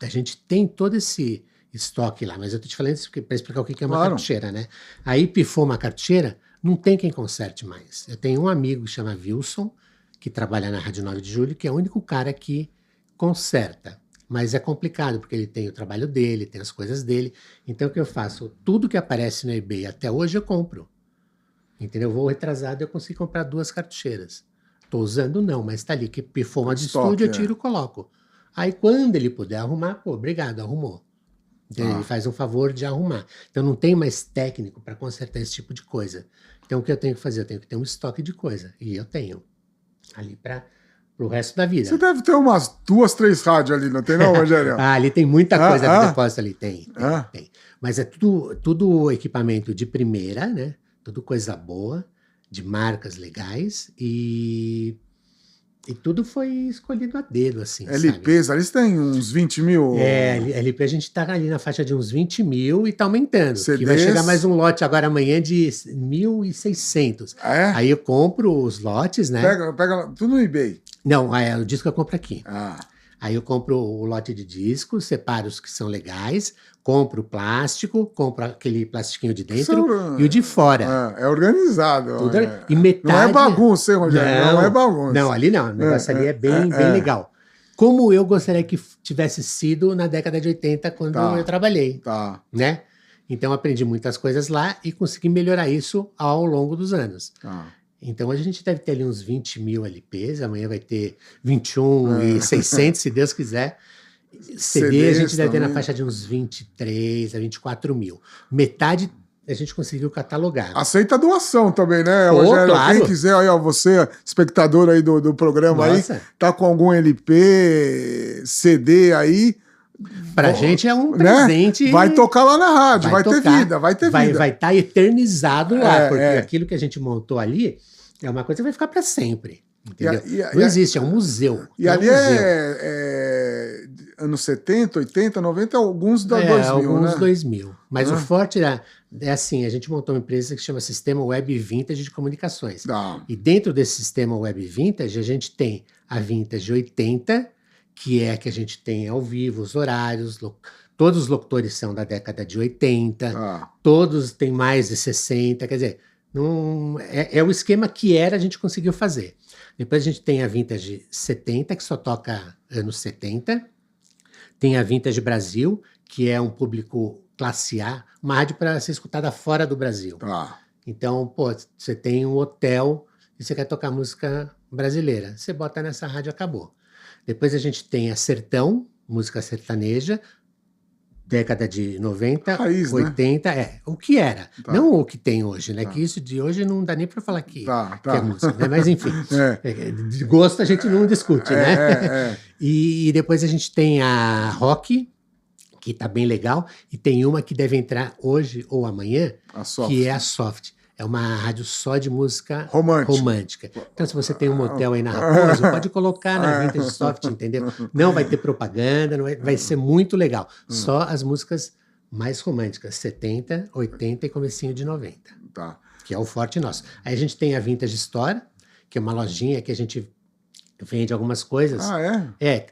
A gente tem todo esse estoque lá, mas eu tô te falando isso para explicar o que é uma cartucheira, né? Aí pifou uma cartucheira, não tem quem conserte mais. Eu tenho um amigo que chama Wilson, que trabalha na Rádio 9 de Julho, que é o único cara que conserta. Mas é complicado, porque ele tem o trabalho dele, tem as coisas dele. Então o que eu faço? Tudo que aparece no eBay até hoje eu compro. Entendeu? Eu vou retrasado e eu consigo comprar 2 cartucheiras. Tô usando não, mas tá ali, que pifou uma de estúdio, eu tiro e coloco. Aí quando ele puder arrumar, pô, obrigado, arrumou. Ele faz um favor de arrumar. Então não tem mais técnico para consertar esse tipo de coisa. Então o que eu tenho que fazer? Eu tenho que ter um estoque de coisa. E eu tenho. Ali para o resto da vida.
Você deve ter umas 2, 3 rádios ali, não tem não, Rogério?
Ali tem muita coisa de depósito ali. Tem. Mas é tudo equipamento de primeira, né? Tudo coisa boa, de marcas legais e tudo foi escolhido a dedo, assim,
LPs,
sabe?
ali tem uns 20 mil?
LP a gente tá ali na faixa de uns 20 mil e tá aumentando.
CDs?
Que vai chegar mais um lote agora amanhã de 1.600. Aí eu compro os lotes, né?
Pega tudo no eBay.
Não, o disco eu compro aqui. Aí eu compro o lote de discos, separo os que são legais, compro o plástico, compro aquele plastiquinho de dentro e o de fora.
É organizado.
E metade...
Não é bagunça, hein, Rogério? Não é bagunça.
Não, ali não. O negócio ali é bem legal. Como eu gostaria que tivesse sido na década de 80, quando eu trabalhei. Né? Então eu aprendi muitas coisas lá e consegui melhorar isso ao longo dos anos. Então a gente deve ter ali uns 20 mil LPs, amanhã vai ter 21.600, se Deus quiser. CD a gente deve ter na faixa de uns 23 a 24 mil. Metade a gente conseguiu catalogar.
Aceita doação também, né, Rogério?
Claro.
Quem quiser, aí, ó, você, espectador aí do programa, aí, tá com algum LP, CD aí...
Pra gente é um presente.
Né? Vai tocar lá na rádio, vai ter vida.
Vai estar eternizado lá, porque aquilo que a gente montou ali é uma coisa que vai ficar para sempre. Entendeu? Não existe, é um museu.
E ali é anos 70, 80, 90, alguns da 2000,
alguns
né?
2000. Mas o forte é assim, a gente montou uma empresa que chama Sistema Web Vintage de Comunicações. E dentro desse Sistema Web Vintage, a gente tem a Vintage 80, que é a que a gente tem ao vivo, os horários, todos os locutores são da década de 80, todos têm mais de 60, quer dizer, não, é o esquema que a gente conseguiu fazer. Depois a gente tem a Vintage 70, que só toca anos 70, tem a Vintage Brasil, que é um público classe A, uma rádio para ser escutada fora do Brasil. Então, pô, você tem um hotel e você quer tocar música brasileira, você bota nessa rádio, acabou. Depois a gente tem a Sertão, música sertaneja, década de 90, raiz, 80, né? O que era, não o que tem hoje, né? Que isso de hoje não dá nem para falar que é música, né? Mas enfim, de gosto a gente não discute, né? E depois a gente tem a rock, que tá bem legal, e tem uma que deve entrar hoje ou amanhã, que é a soft. É uma rádio só de música romântica. Então, se você tem um motel aí na Raposo, pode colocar na Vintage Soft, entendeu? Não vai ter propaganda, vai ser muito legal. Só as músicas mais românticas, 70, 80 e comecinho de 90. Que é o forte nosso. Aí a gente tem a Vintage Store, que é uma lojinha que a gente vende algumas coisas.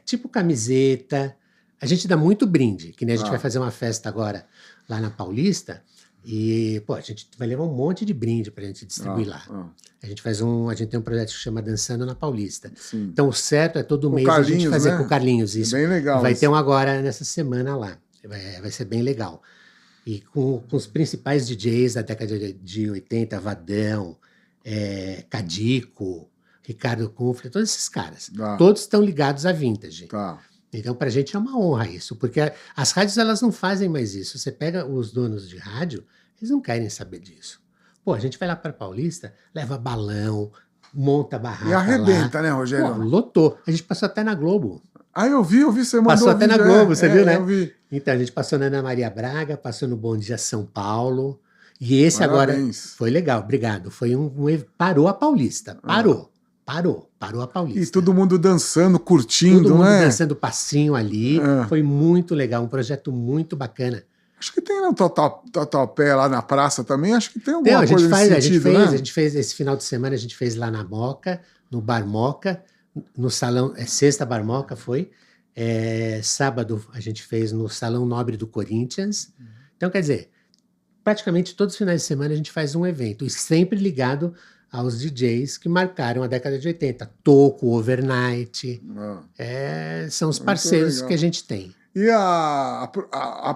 Tipo camiseta. A gente dá muito brinde, que nem a gente vai fazer uma festa agora lá na Paulista. E, pô, a gente vai levar um monte de brinde pra gente distribuir lá. A gente tem um projeto que chama Dançando na Paulista.
Sim.
Então, o certo é todo mês a gente fazer com o Carlinhos isso.
Bem legal.
Vai ter um agora nessa semana lá. Vai ser bem legal. E com os principais DJs da década de 80, Vadão, Cadico, Ricardo Kunfler, todos esses caras. Todos estão ligados à Vintage. Então, pra gente é uma honra isso, porque as rádios elas não fazem mais isso. Você pega os donos de rádio, eles não querem saber disso. Pô, a gente vai lá pra Paulista, leva balão, monta barraca lá.
E arrebenta, né, Rogério?
Pô, lotou. A gente passou até na Globo.
Eu vi, você mandou.
Passou até na Globo, você viu, né?
Eu vi.
Então, a gente passou na Ana Maria Braga, passou no Bom Dia São Paulo, e esse agora foi legal, obrigado. Foi parou a Paulista, parou a Paulista.
E todo mundo dançando, curtindo, né?
Todo mundo dançando passinho ali. Foi muito legal, um projeto muito bacana.
Acho que tem no Tatuapé lá na praça também, acho que tem alguma coisa
nesse
sentido, né?
A gente fez esse final de semana, a gente fez lá na Moca, no Bar Moca, no salão, sexta Bar Moca foi, sábado a gente fez no Salão Nobre do Corinthians. Então, quer dizer, praticamente todos os finais de semana a gente faz um evento, e sempre ligado aos DJs que marcaram a década de 80. Toco, Overnight, são os parceiros que a gente tem.
E a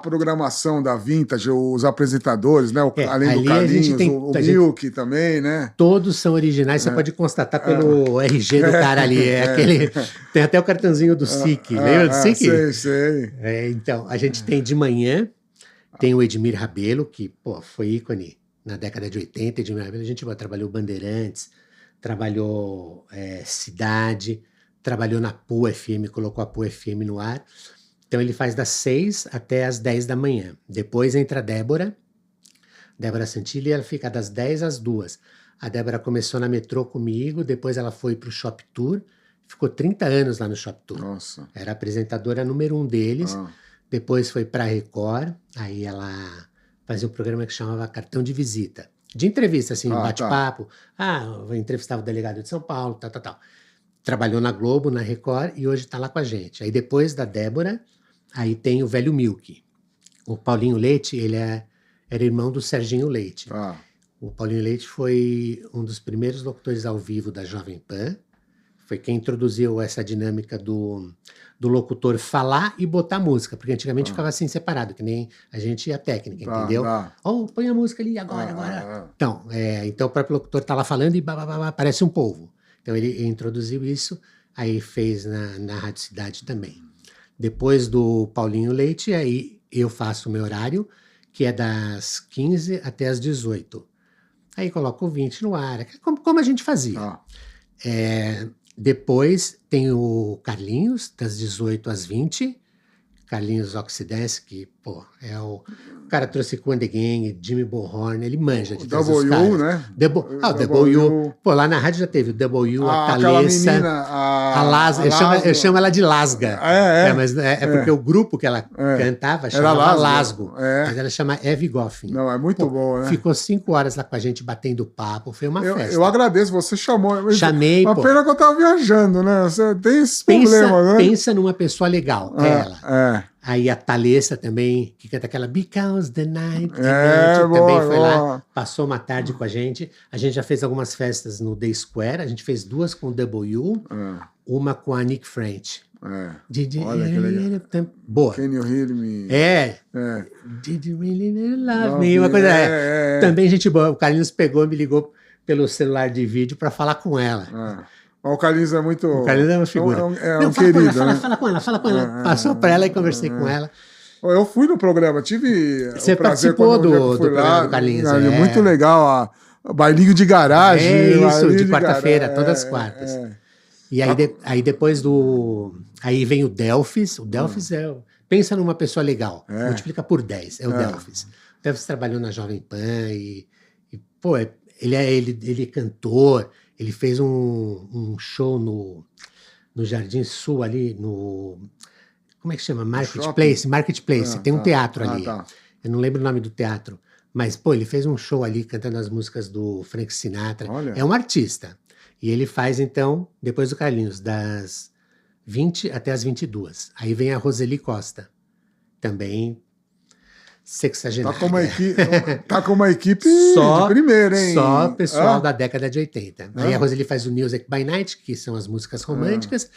programação da Vintage, os apresentadores, né? Além do Carlinhos, o Milk também, né?
Todos são originais, você pode constatar pelo RG do cara ali. Tem até o cartãozinho do SIC, lembra do SIC?
Sei.
Então, a gente tem de manhã, tem o Edmir Rabelo, que foi ícone na década de 80. Edmir Rabelo, a gente trabalhou Bandeirantes, trabalhou Cidade, trabalhou na PUC FM, colocou a PUC FM no ar. Então ele faz das 6 até as 10 da manhã. Depois entra a Débora Santilli, ela fica das 10 às 2. A Débora começou na Metrô comigo, depois ela foi para o Shop Tour, ficou 30 anos lá no Shop Tour.
Nossa.
Era a apresentadora número 1 deles. Depois foi para a Record, aí ela fazia um programa que chamava Cartão de Visita. De entrevista, assim, um bate-papo. Vou entrevistar o delegado de São Paulo, tal. Trabalhou na Globo, na Record, e hoje está lá com a gente. Aí depois da Débora, aí tem o velho Milk. O Paulinho Leite, ele era irmão do Serginho Leite. O Paulinho Leite foi um dos primeiros locutores ao vivo da Jovem Pan. Foi quem introduziu essa dinâmica do locutor falar e botar música, porque antigamente ficava assim separado, que nem a gente ia técnica, entendeu? Põe a música ali agora. Então o próprio locutor tá lá falando e parece um polvo. Então ele introduziu isso, aí fez na Rádio Cidade também. Depois do Paulinho Leite, aí eu faço o meu horário, que é das 15 até as 18. Aí coloco o 20 no ar, como a gente fazia. Depois tem o Carlinhos, das 18 às 20. Carlinhos Oxidance, que, o cara trouxe Cool and the Gang, Jimmy Bohorn, ele manja de todos os caras.
Né?
O W. Lá na rádio já teve o W, a Thalessa,
menina,
a Lasga. Eu chamo ela de Lasga. Mas é porque o grupo que ela cantava chamava Lasgo. Mas ela chama Evie Goffin.
Não, é muito boa, né?
Ficou 5 horas lá com a gente batendo papo, foi uma festa.
Eu agradeço, você chamou.
Chamei,
Uma pena que eu tava viajando, né? Você tem esse problema, né?
Pensa numa pessoa legal, ela. Aí a Thalessa também, que canta aquela Because the Night também foi lá, passou uma tarde com a gente. A gente já fez algumas festas no The Square, a gente fez 2 com o W, uma com a Nick French.
Olha que legal.
Boa.
Can you hear me?
Did you really love me? Uma coisa. Também gente boa. O Carlinhos me ligou pelo celular de vídeo para falar com ela.
O Carlinhos é muito...
O Carlinhos é uma figura. Fala com ela. Passou para ela e conversei com ela.
Eu fui no programa, tive
Você o prazer quando eu fui lá. Do Carlinhos.
Muito legal, bailinho de garagem.
Isso, de quarta-feira, todas as quartas. E aí depois Aí vem o Delphis. O Delphis pensa numa pessoa legal. Multiplica por 10, o Delphis. O Delphis trabalhou na Jovem Pan ele é cantor. Ele fez um show no Jardim Sul ali, como é que chama? Marketplace. Tem um teatro ali. Eu não lembro o nome do teatro. Mas, ele fez um show ali cantando as músicas do Frank Sinatra. É um artista. E ele faz, então, depois do Carlinhos, das 20 até as 22. Aí vem a Roseli Costa. Também sexagenária.
Tá com uma equipe de primeira, hein?
Só pessoal da década de 80. Aí a Roseli faz o Music by Night, que são as músicas românticas,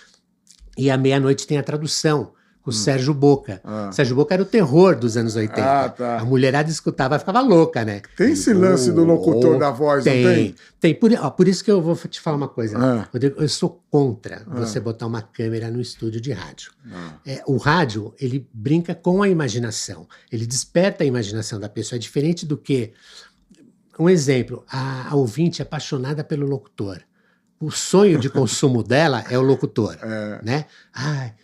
e à meia-noite tem a tradução, com o Sérgio Boca. Sérgio Boca era o terror dos anos 80. A mulherada escutava e ficava louca, né?
Tem esse lance do locutor da voz, não tem?
Tem. Por isso que eu vou te falar uma coisa. Rodrigo, eu sou contra você botar uma câmera no estúdio de rádio. O rádio, ele brinca com a imaginação. Ele desperta a imaginação da pessoa. É diferente do que... Um exemplo, a ouvinte é apaixonada pelo locutor. O sonho de consumo dela é o locutor, né?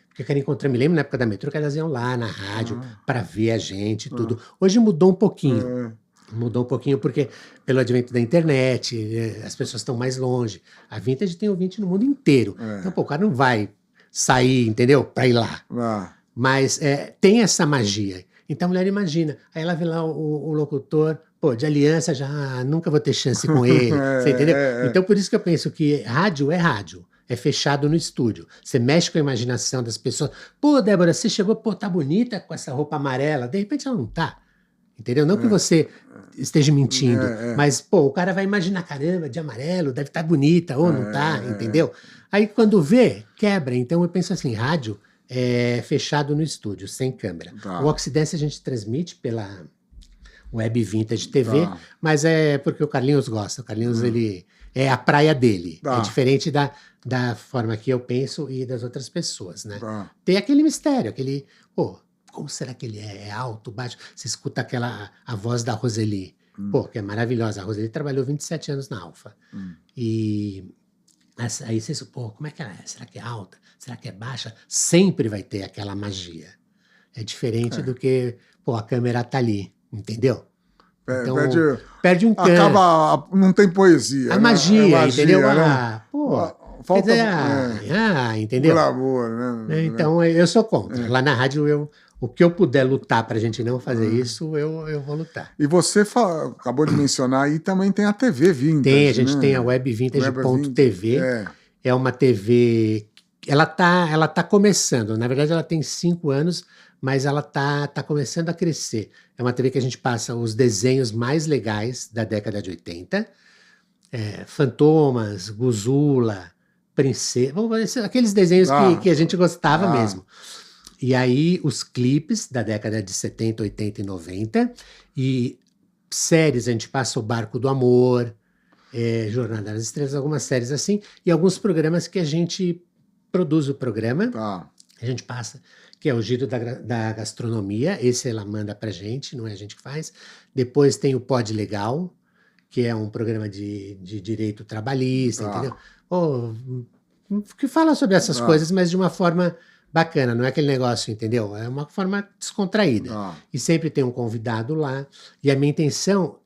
Porque eu quero encontrar, me lembro na época da Metrô que elas iam lá na rádio para ver a gente e tudo. Hoje mudou um pouquinho. Mudou um pouquinho porque pelo advento da internet, as pessoas estão mais longe. A Vintage tem ouvinte no mundo inteiro. Então, o cara não vai sair, entendeu? Para ir lá. Mas tem essa magia. Então a mulher imagina. Aí ela vê lá o locutor, pô, de aliança já nunca vou ter chance com ele. Você entendeu? Então por isso que eu penso que rádio é rádio. É fechado no estúdio. Você mexe com a imaginação das pessoas. Pô, Débora, você chegou, pô, tá bonita com essa roupa amarela. De repente ela não tá. Entendeu? Não que você esteja mentindo, mas, pô, o cara vai imaginar, caramba, de amarelo, deve estar bonita, ou não tá, entendeu? Aí quando vê, quebra. Então eu penso assim, rádio é fechado no estúdio, sem câmera.
Tá.
O Occidência a gente transmite pela Web Vintage TV, mas é porque o Carlinhos gosta. O Carlinhos, ele é a praia dele. É diferente da forma que eu penso e das outras pessoas, né? Tem aquele mistério, aquele... Pô, como será que ele é? É alto, baixo? Você escuta a voz da Roseli. Pô, que é maravilhosa. A Roseli trabalhou 27 anos na Alfa. E aí você... Pô, como é que ela é? Será que é alta? Será que é baixa? Sempre vai ter aquela magia. É diferente do que... Pô, a câmera tá ali, entendeu? Então, perde um canto.
Acaba, não tem poesia.
A magia, entendeu?
Né?
Falta... entendeu?
Glamour, né?
Então, eu sou contra. Lá na rádio, o que eu puder lutar pra gente não fazer isso, eu vou lutar.
E você acabou de mencionar aí, também tem a TV Vintage.
Tem, a gente tem a Web Vintage.tv. É uma TV... Ela tá começando. Na verdade, ela tem 5 anos, mas ela tá começando a crescer. É uma TV que a gente passa os desenhos mais legais da década de 80. Fantomas, Guzula, Princesa... Aqueles desenhos que a gente gostava mesmo. E aí, os clipes da década de 70, 80 e 90. E séries, a gente passa o Barco do Amor, Jornada das Estrelas, algumas séries assim. E alguns programas que a gente produz o programa. A gente passa, que é o Giro da Gastronomia. Esse ela manda pra gente, não é a gente que faz. Depois tem o Pod Legal, que é um programa de direito trabalhista, entendeu? Que fala sobre essas coisas, mas de uma forma... bacana, não é aquele negócio, entendeu? É uma forma descontraída. E sempre tem um convidado lá. E a minha intenção...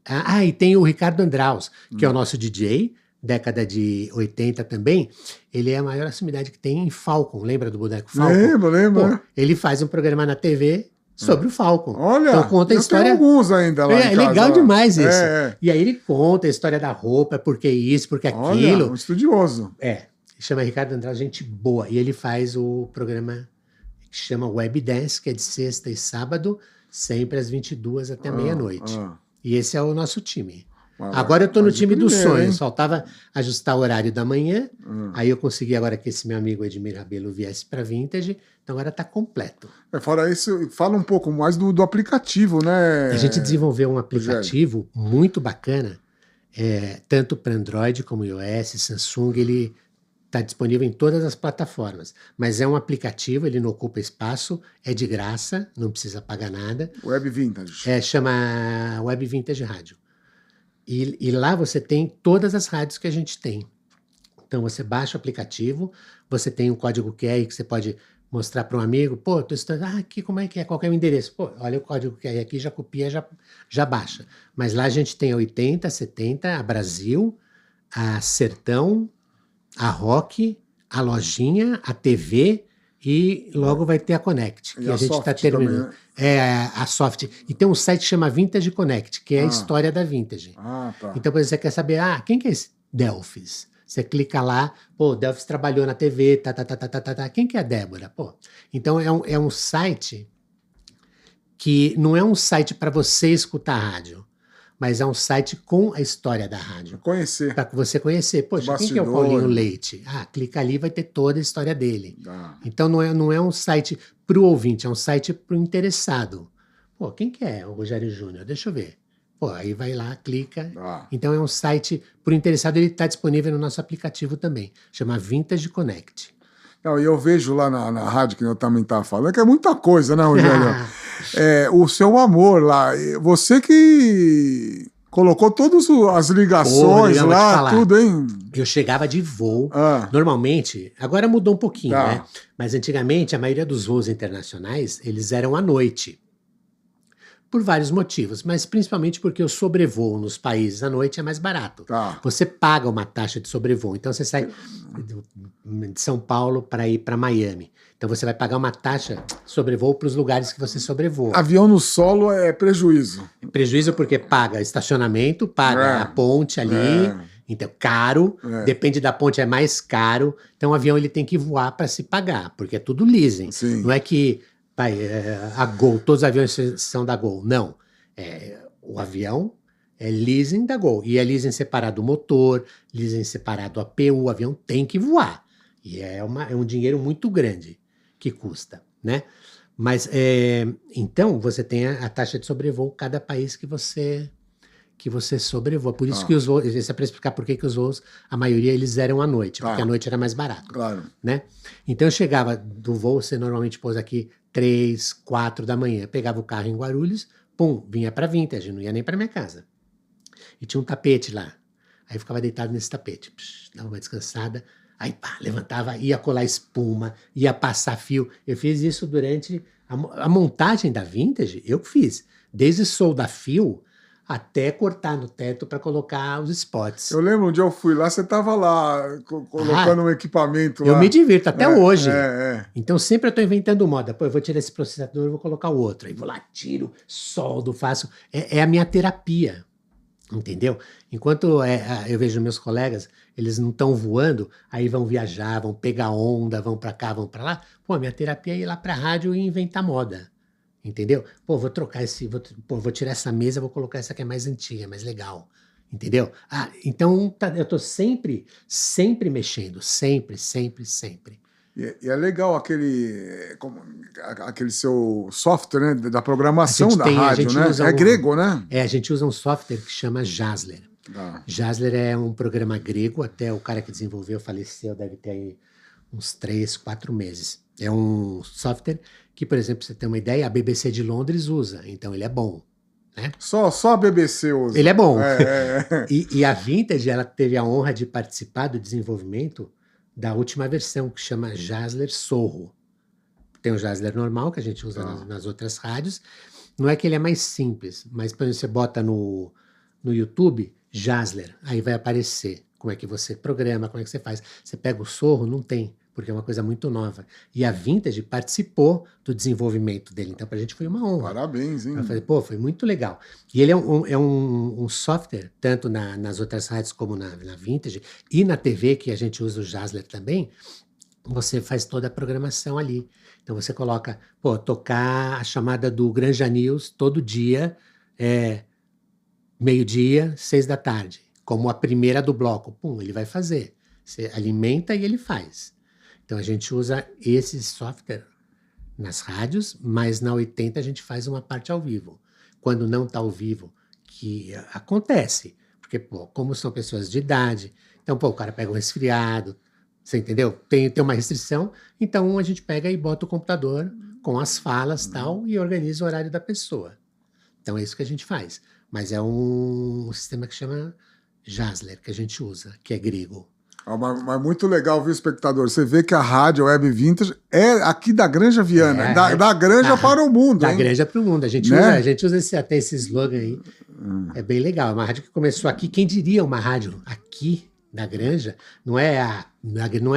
e tem o Ricardo Andraus, que é o nosso DJ, década de 80 também. Ele é a maior sumidade que tem em Falcon. Lembra do boneco Falcon?
Lembro.
Ele faz um programa na TV sobre o Falcon.
Olha,
então, conta a história...
tem alguns ainda lá em casa.
Legal demais isso. E aí ele conta a história da roupa, por que isso, por que aquilo.
Olha, um estudioso.
Chama Ricardo Andrade, gente boa. E ele faz o programa que chama Web Dance, que é de sexta e sábado, sempre às 22 até meia-noite. E esse é o nosso time. Agora eu tô no time dos sonhos. Faltava ajustar o horário da manhã. Aí eu consegui agora que esse meu amigo Edmir Rabelo viesse para Vintage. Então agora tá completo.
Fora isso, fala um pouco mais do aplicativo, né?
A gente desenvolveu um aplicativo muito bacana, tanto para Android como iOS, Samsung. Ele está disponível em todas as plataformas, mas é um aplicativo, ele não ocupa espaço, é de graça, não precisa pagar nada.
Web Vintage.
Chama Web Vintage Rádio. E lá você tem todas as rádios que a gente tem. Então você baixa o aplicativo, você tem um código QR que você pode mostrar para um amigo, pô, tô estudando, aqui como é que é, qual que é o endereço? Pô, olha o código QR aqui, já copia, já baixa. Mas lá a gente tem a 80, 70, a Brasil, a Sertão, a Rock, a Lojinha, a TV e logo vai ter a Connect, que a gente está terminando. Também, né? A Soft. E tem um site que chama Vintage Connect, que é a história da Vintage. Então, por exemplo, você quer saber, quem que é esse Delphis? Você clica lá, pô, Delphis trabalhou na TV, quem que é a Débora? Pô, então é um site que não é um site para você escutar a rádio, mas é um site com a história da rádio.
Conhecer.
Para você conhecer. Poxa, quem que é o Paulinho Leite? Clica ali, vai ter toda a história dele. Então não é um site para o ouvinte, é um site para o interessado. Pô, quem que é o Rogério Júnior? Deixa eu ver. Pô, aí vai lá, clica. Então é um site para o interessado, ele está disponível no nosso aplicativo também. Chama Vintage Connect.
E eu vejo lá na rádio, que eu também estava falando, que é muita coisa, né, Rogério? O seu amor lá, você que colocou todas as ligações lá, tudo, hein?
Eu chegava de voo, normalmente, agora mudou um pouquinho, né? Mas antigamente, a maioria dos voos internacionais, eles eram à noite. Por vários motivos, mas principalmente porque o sobrevoo nos países à noite é mais barato.
Tá.
Você paga uma taxa de sobrevoo. Então você sai de São Paulo para ir para Miami. Então você vai pagar uma taxa de sobrevoo para os lugares que você sobrevoa.
Avião no solo é prejuízo.
Prejuízo porque paga estacionamento, paga a ponte ali. Então, caro. Depende da ponte, é mais caro. Então o avião ele tem que voar para se pagar, porque é tudo leasing.
Sim.
Não é que a Gol, todos os aviões são da Gol. Não. O avião é leasing da Gol. E é leasing separado o motor, leasing separado a APU. O avião tem que voar. E é um dinheiro muito grande que custa, né? Mas, então, você tem a taxa de sobrevoo cada país que você sobrevoa. Por isso que os voos, isso é para explicar por que os voos, a maioria eles eram à noite, porque à noite era mais barato.
Claro.
Né? Então eu chegava do voo, você normalmente pousa aqui 3, 4 da manhã, pegava o carro em Guarulhos, pum, vinha para Vintage, não ia nem para minha casa. E tinha um tapete lá. Aí eu ficava deitado nesse tapete, dava uma descansada, aí pá, levantava, ia colar espuma, ia passar fio. Eu fiz isso durante a montagem da Vintage, eu fiz. Desde solda fio até cortar no teto para colocar os spots.
Eu lembro um dia eu fui lá, você estava lá colocando um equipamento lá.
Eu me divirto até hoje.
É.
Então sempre eu estou inventando moda. Pô, eu vou tirar esse processador, eu vou colocar o outro. Aí vou lá, tiro, soldo, faço. É a minha terapia, entendeu? Enquanto eu vejo meus colegas, eles não estão voando, aí vão viajar, vão pegar onda, vão para cá, vão para lá. Pô, a minha terapia é ir lá para a rádio e inventar moda. Entendeu? Pô, vou trocar vou tirar essa mesa, vou colocar essa que é mais antiga, mais legal. Entendeu? Então eu tô sempre mexendo, sempre.
E é legal aquele seu software, né, da programação da rádio, né? É grego, né?
A gente usa um software que chama Jazzler. Jazzler é um programa grego, até o cara que desenvolveu faleceu, deve ter aí uns 3, 4 meses. É um software que, por exemplo, pra você ter uma ideia, a BBC de Londres usa, então ele é bom. Né?
Só a BBC usa.
Ele é bom. E a Vintage, ela teve a honra de participar do desenvolvimento da última versão, que chama Jazzler Sorro. Tem o Jazzler normal, que a gente usa nas outras rádios. Não é que ele é mais simples, mas quando você bota no YouTube, Jazzler, aí vai aparecer como é que você programa, como é que você faz. Você pega o Sorro, não tem, porque é uma coisa muito nova. E a Vintage participou do desenvolvimento dele, então pra gente foi uma honra.
Parabéns, hein?
Eu falei, pô, foi muito legal. E ele é um software, tanto nas outras rádios como na Vintage, e na TV, que a gente usa o Jazzler também, você faz toda a programação ali. Então você coloca, tocar a chamada do Granja News todo dia, meio-dia, 6 da tarde, como a primeira do bloco. Pum, ele vai fazer. Você alimenta e ele faz. Então a gente usa esse software nas rádios, mas na 80 a gente faz uma parte ao vivo. Quando não está ao vivo, que acontece, porque como são pessoas de idade, então o cara pega um resfriado, você entendeu? Tem uma restrição, então a gente pega e bota o computador com as falas e tal, e organiza o horário da pessoa. Então é isso que a gente faz. Mas é um sistema que chama Jazzler, que a gente usa, que é grego.
Mas muito legal, viu, espectador? Você vê que a rádio Web Vintage é aqui da Granja Viana, da Granja para o mundo.
Da Granja para o mundo. A gente usa até esse slogan aí. É bem legal. É uma rádio que começou aqui. Quem diria uma rádio aqui da Granja? Não é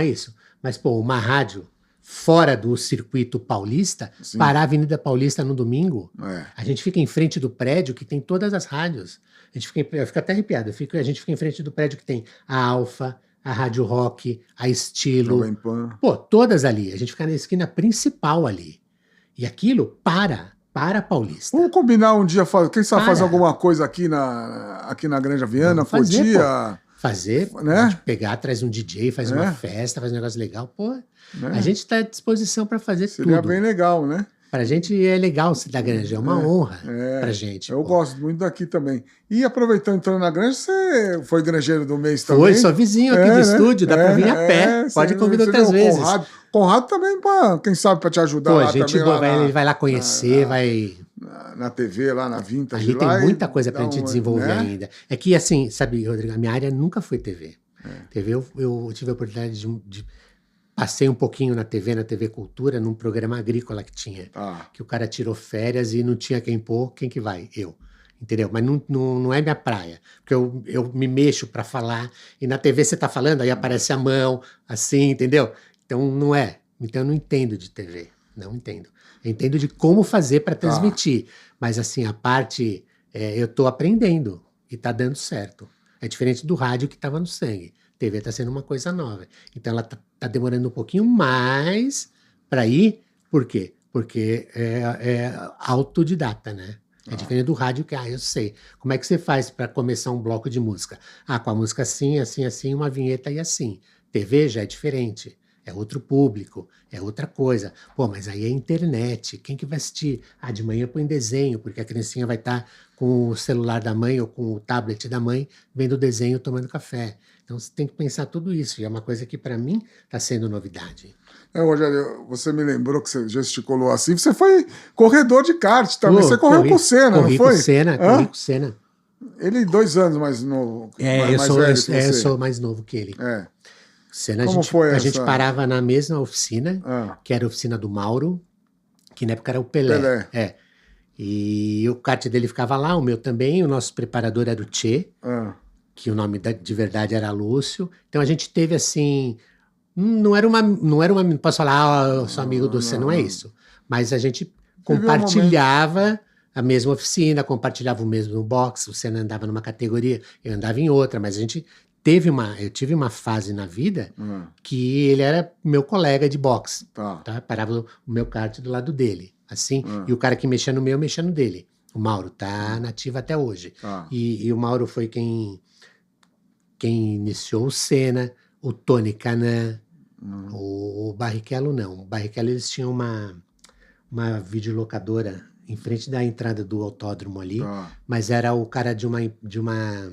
isso. Mas, uma rádio fora do circuito paulista, parar a Avenida Paulista no domingo, a gente fica em frente do prédio que tem todas as rádios. Eu fico até arrepiado. A gente fica em frente do prédio que tem a Alfa, a Rádio Rock, a Estilo. Todas ali. A gente fica na esquina principal ali. E aquilo para Paulista.
Vamos combinar um dia, quem sabe fazer alguma coisa aqui na Granja Viana,
fazer, né? Pegar, traz um DJ, faz uma festa, faz um negócio legal. A gente está à disposição para fazer tudo.
Seria bem legal, né?
Pra gente é legal ser da Granja, é uma honra pra gente.
Eu gosto muito daqui também. E aproveitando, entrando na Granja, você foi granjeiro do mês também?
Sou vizinho aqui do estúdio, dá pra vir a pé. Pode convidar outras vezes.
Conrado também, quem sabe, pra te ajudar lá
gente
também.
Ele vai lá conhecer, vai...
Na TV, lá na Vintage.
Ali tem muita coisa pra gente desenvolver ainda. É que, assim, sabe, Rodrigo, a minha área nunca foi TV. TV eu tive a oportunidade de passei um pouquinho na TV Cultura, num programa agrícola que tinha. Que o cara tirou férias e não tinha quem pôr, quem que vai? Eu. Entendeu? Mas não é minha praia. Porque eu me mexo para falar, e na TV você tá falando, aí aparece a mão, assim, entendeu? Então não é. Então eu não entendo de TV. Não entendo. Eu entendo de como fazer para transmitir. Mas assim, a parte... eu tô aprendendo e tá dando certo. É diferente do rádio que estava no sangue. TV está sendo uma coisa nova. Então ela tá demorando um pouquinho mais para ir. Por quê? Porque é autodidata, né? É diferente do rádio que, eu sei. Como é que você faz para começar um bloco de música? Com a música assim, assim, assim, uma vinheta e assim. TV já é diferente. É outro público, é outra coisa. Pô, mas aí é internet. Quem que vai assistir? De manhã põe desenho, porque a criancinha vai estar com o celular da mãe ou com o tablet da mãe, vendo o desenho, tomando café. Então você tem que pensar tudo isso. E é uma coisa que para mim está sendo novidade.
Rogério, você me lembrou que você gesticulou assim. Você foi corredor de kart também. Você correu com o Senna, não foi?
Corri com o Senna.
Ele 2 anos mais novo.
Eu sou mais novo que ele. Senna, a gente parava na mesma oficina, que era a oficina do Mauro, que na época era o Pelé. E o kart dele ficava lá, o meu também. O nosso preparador era o Tchê, que o nome de verdade era Lúcio. Então a gente teve assim... Não era uma posso falar, eu sou amigo do Senna, não é isso. Mas a gente compartilhava a mesma oficina, compartilhava o mesmo box. O Senna andava numa categoria, eu andava em outra, mas eu tive uma fase na vida que ele era meu colega de boxe. Parava o meu kart do lado dele, assim, e o cara que mexia no meu, mexia no dele. O Mauro tá nativo até hoje. E o Mauro foi quem iniciou o Senna, o Tony Canan, o Barrichello não. O Barrichello, eles tinham uma videolocadora em frente da entrada do autódromo ali, mas era o cara de uma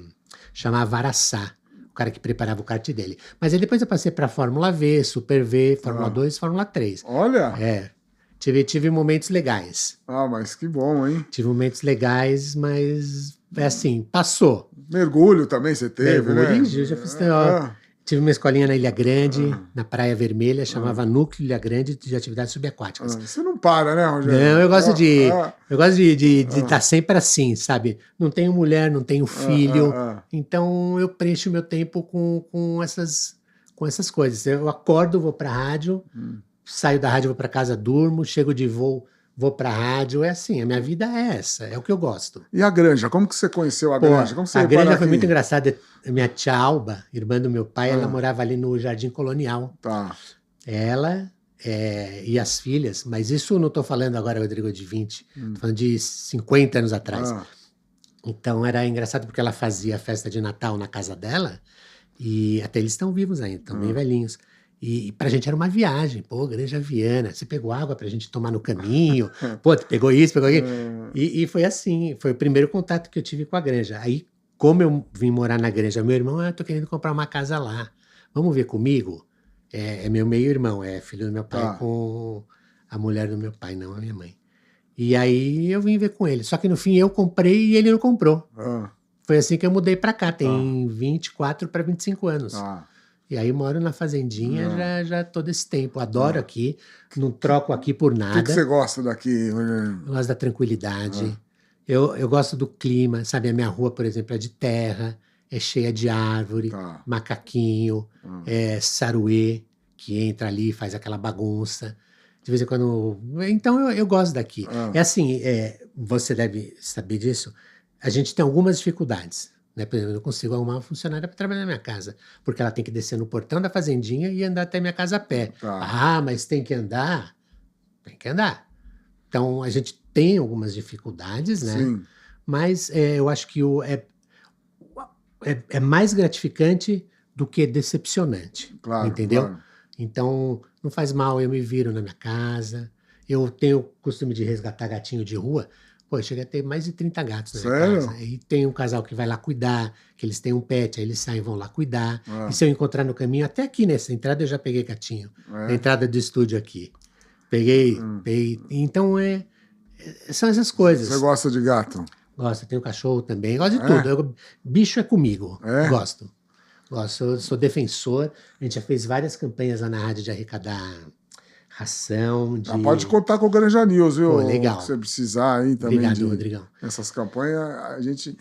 chamava Araçá, o cara que preparava o kart dele. Mas aí depois eu passei para Fórmula V, Super V, Fórmula 2, Fórmula 3.
Olha!
Tive momentos legais.
Mas que bom, hein?
Tive momentos legais, mas assim, passou.
Mergulho também você teve, né?
Eu já fiz... Tive uma escolinha na Ilha Grande, na Praia Vermelha, chamava Núcleo Ilha Grande de Atividades Subaquáticas.
Você não para, né, Rogério?
Não, eu gosto de estar sempre assim, sabe? Não tenho mulher, não tenho filho, então eu preencho meu tempo com essas coisas. Eu acordo, vou pra rádio, saio da rádio, vou pra casa, durmo, chego de voo pra rádio, é assim, a minha vida é essa, é o que eu gosto.
E a Granja, como que você conheceu a Granja? Como você
a Granja foi muito engraçada. Minha tia Alba, irmã do meu pai, ela morava ali no Jardim Colonial. Ela e as filhas, mas isso não estou falando agora, Rodrigo, de 20, estou falando de 50 anos atrás. Então era engraçado porque ela fazia a festa de Natal na casa dela, e até eles estão vivos ainda, estão bem velhinhos. E pra gente era uma viagem, Granja Viana, você pegou água pra gente tomar no caminho, pegou isso, pegou aquilo. E foi assim, foi o primeiro contato que eu tive com a Granja. Aí, como eu vim morar na Granja, meu irmão, eu tô querendo comprar uma casa lá, vamos ver comigo? É meu meio-irmão, é filho do meu pai com a mulher do meu pai, não a minha mãe. E aí eu vim ver com ele, só que no fim eu comprei e ele não comprou. Foi assim que eu mudei pra cá, tem 24 para 25 anos. E aí moro na fazendinha já todo esse tempo. Adoro aqui, não troco aqui por nada.
O que você gosta daqui?
Eu gosto da tranquilidade. Eu gosto do clima, sabe? A minha rua, por exemplo, é de terra, é cheia de árvore, macaquinho, saruê, que entra ali e faz aquela bagunça. De vez em quando... Então eu gosto daqui. É assim, você deve saber disso, a gente tem algumas dificuldades. Né? Por exemplo, eu não consigo arrumar uma funcionária para trabalhar na minha casa, porque ela tem que descer no portão da fazendinha e andar até minha casa a pé. Mas tem que andar? Tem que andar. Então, a gente tem algumas dificuldades, né?
Sim.
Mas eu acho que é mais gratificante do que decepcionante, entendeu?
Claro.
Então, não faz mal, eu me viro na minha casa, eu tenho o costume de resgatar gatinho de rua. Eu cheguei a ter mais de 30 gatos na minha casa. E tem um casal que vai lá cuidar, que eles têm um pet, aí eles saem e vão lá cuidar. E se eu encontrar no caminho, até aqui nessa entrada eu já peguei gatinho. Na entrada do estúdio aqui. Peguei. Então, são essas coisas.
Você gosta de gato?
Gosto, tenho cachorro também. Gosto de tudo. Bicho é comigo. Gosto. Sou defensor. A gente já fez várias campanhas lá na rádio de arrecadar ração.
Pode contar com o Granja News, viu?
Pô, legal.
Se você precisar aí também.
Obrigado, Rodrigão.
Essas campanhas, a gente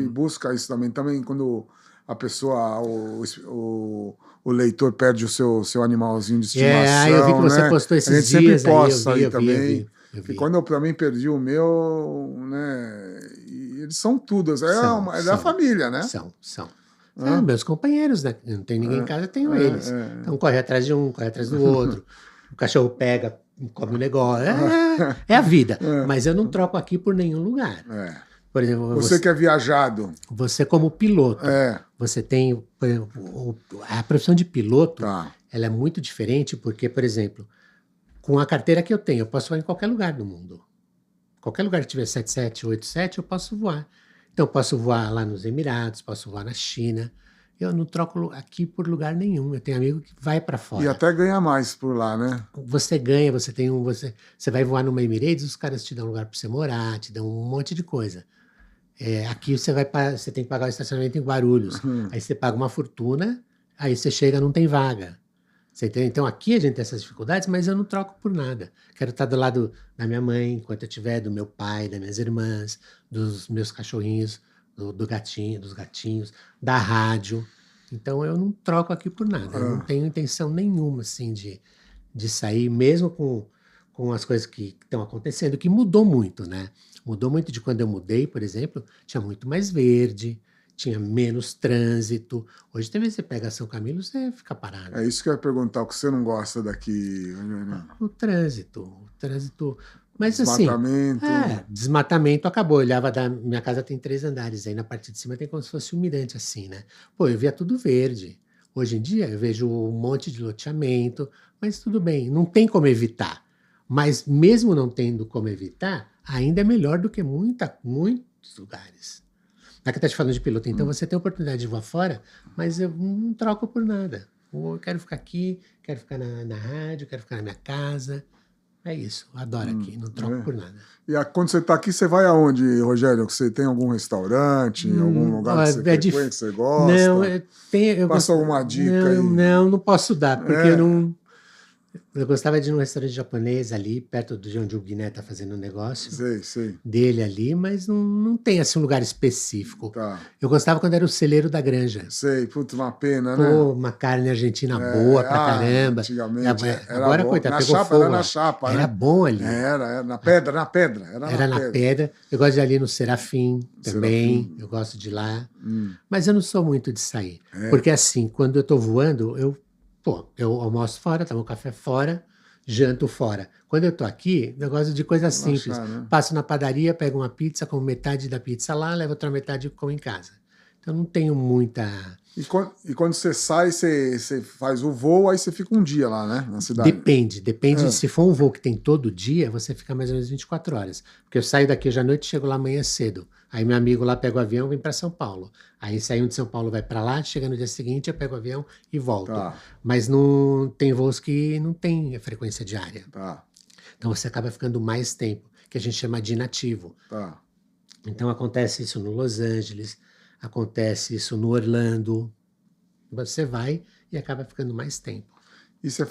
busca isso também. Também quando a pessoa, o leitor perde o seu animalzinho de estimação.
Eu vi que você postou esses dias.
A gente sempre posta aí também.
Eu vi.
E quando eu também perdi o meu, né? E eles são tudo. É da família, né?
São. Meus companheiros, né? Não tem ninguém em casa, tenho eles. Então corre atrás de um, corre atrás do outro. O cachorro pega, come o negócio. É a vida. Mas eu não troco aqui por nenhum lugar. Por exemplo,
você que é viajado.
Você como piloto. Você tem... A profissão de piloto, ela é muito diferente porque, por exemplo, com a carteira que eu tenho, eu posso voar em qualquer lugar do mundo. Qualquer lugar que tiver 77, 87, eu posso voar. Então, eu posso voar lá nos Emirados, posso voar na China. Eu não troco aqui por lugar nenhum. Eu tenho amigo que vai para fora.
E até ganha mais por lá, né?
Você ganha, você vai voar numa Emirates, os caras te dão lugar para você morar, te dão um monte de coisa. Aqui você tem que pagar o estacionamento em Guarulhos. Aí você paga uma fortuna, aí você chega, não tem vaga. Você entende? Então aqui a gente tem essas dificuldades, mas eu não troco por nada. Quero estar do lado da minha mãe, enquanto eu estiver, do meu pai, das minhas irmãs, dos meus cachorrinhos, dos gatinhos, da rádio. Então eu não troco aqui por nada. Eu não tenho intenção nenhuma assim, de sair, mesmo com as coisas que estão acontecendo, que mudou muito, né? Mudou muito de quando eu mudei, por exemplo, tinha muito mais verde, tinha menos trânsito. Hoje também você pega São Camilo, você fica parado.
É isso que eu ia perguntar, o que você não gosta daqui?
O trânsito. Mas
desmatamento.
Assim, desmatamento acabou. Eu olhava minha casa tem 3 andares, aí na parte de cima tem como se fosse um mirante assim, né? Pô, eu via tudo verde. Hoje em dia eu vejo um monte de loteamento, mas tudo bem, não tem como evitar. Mas mesmo não tendo como evitar, ainda é melhor do que muitos lugares. Já que eu estou te falando de piloto, então você tem a oportunidade de voar fora, mas eu não troco por nada. Eu quero ficar aqui, quero ficar na rádio, quero ficar na minha casa. É isso, eu adoro aqui, não troco por nada.
E quando você está aqui, você vai aonde, Rogério? Você tem algum restaurante, algum lugar que você frequenta, que você gosta?
Não,
passa alguma dica aí.
Não posso dar, porque eu gostava de ir num restaurante japonês ali, perto de onde o Guiné está fazendo um negócio dele ali, mas não tem assim um lugar específico. Eu gostava quando era o celeiro da Granja.
Putz, uma pena, né?
Uma carne argentina boa pra caramba.
Antigamente
agora, coitado, pegou fogo.
Era na chapa,
Era bom ali.
Era na pedra.
Era na pedra. Eu gosto de ir ali no Serafim também. Eu gosto de ir lá. Mas eu não sou muito de sair. Porque assim, quando eu tô voando, eu almoço fora, tomo café fora, janto fora. Quando eu tô aqui, eu gosto de coisas simples. Né? Passo na padaria, pego uma pizza, como metade da pizza lá, levo outra metade e como em casa. Então não tenho muita...
E quando você sai, você faz o voo, aí você fica um dia lá, né? Na cidade.
Depende. Se for um voo que tem todo dia, você fica mais ou menos 24 horas. Porque eu saio daqui hoje à noite e chego lá amanhã cedo. Aí meu amigo lá pega o avião e vem para São Paulo. Aí saindo de São Paulo vai para lá, chega no dia seguinte, eu pego o avião e volto. Mas não tem voos que não tem frequência diária. Então você acaba ficando mais tempo, que a gente chama de inativo. Então acontece isso no Los Angeles, acontece isso no Orlando. Você vai e acaba ficando mais tempo.
E você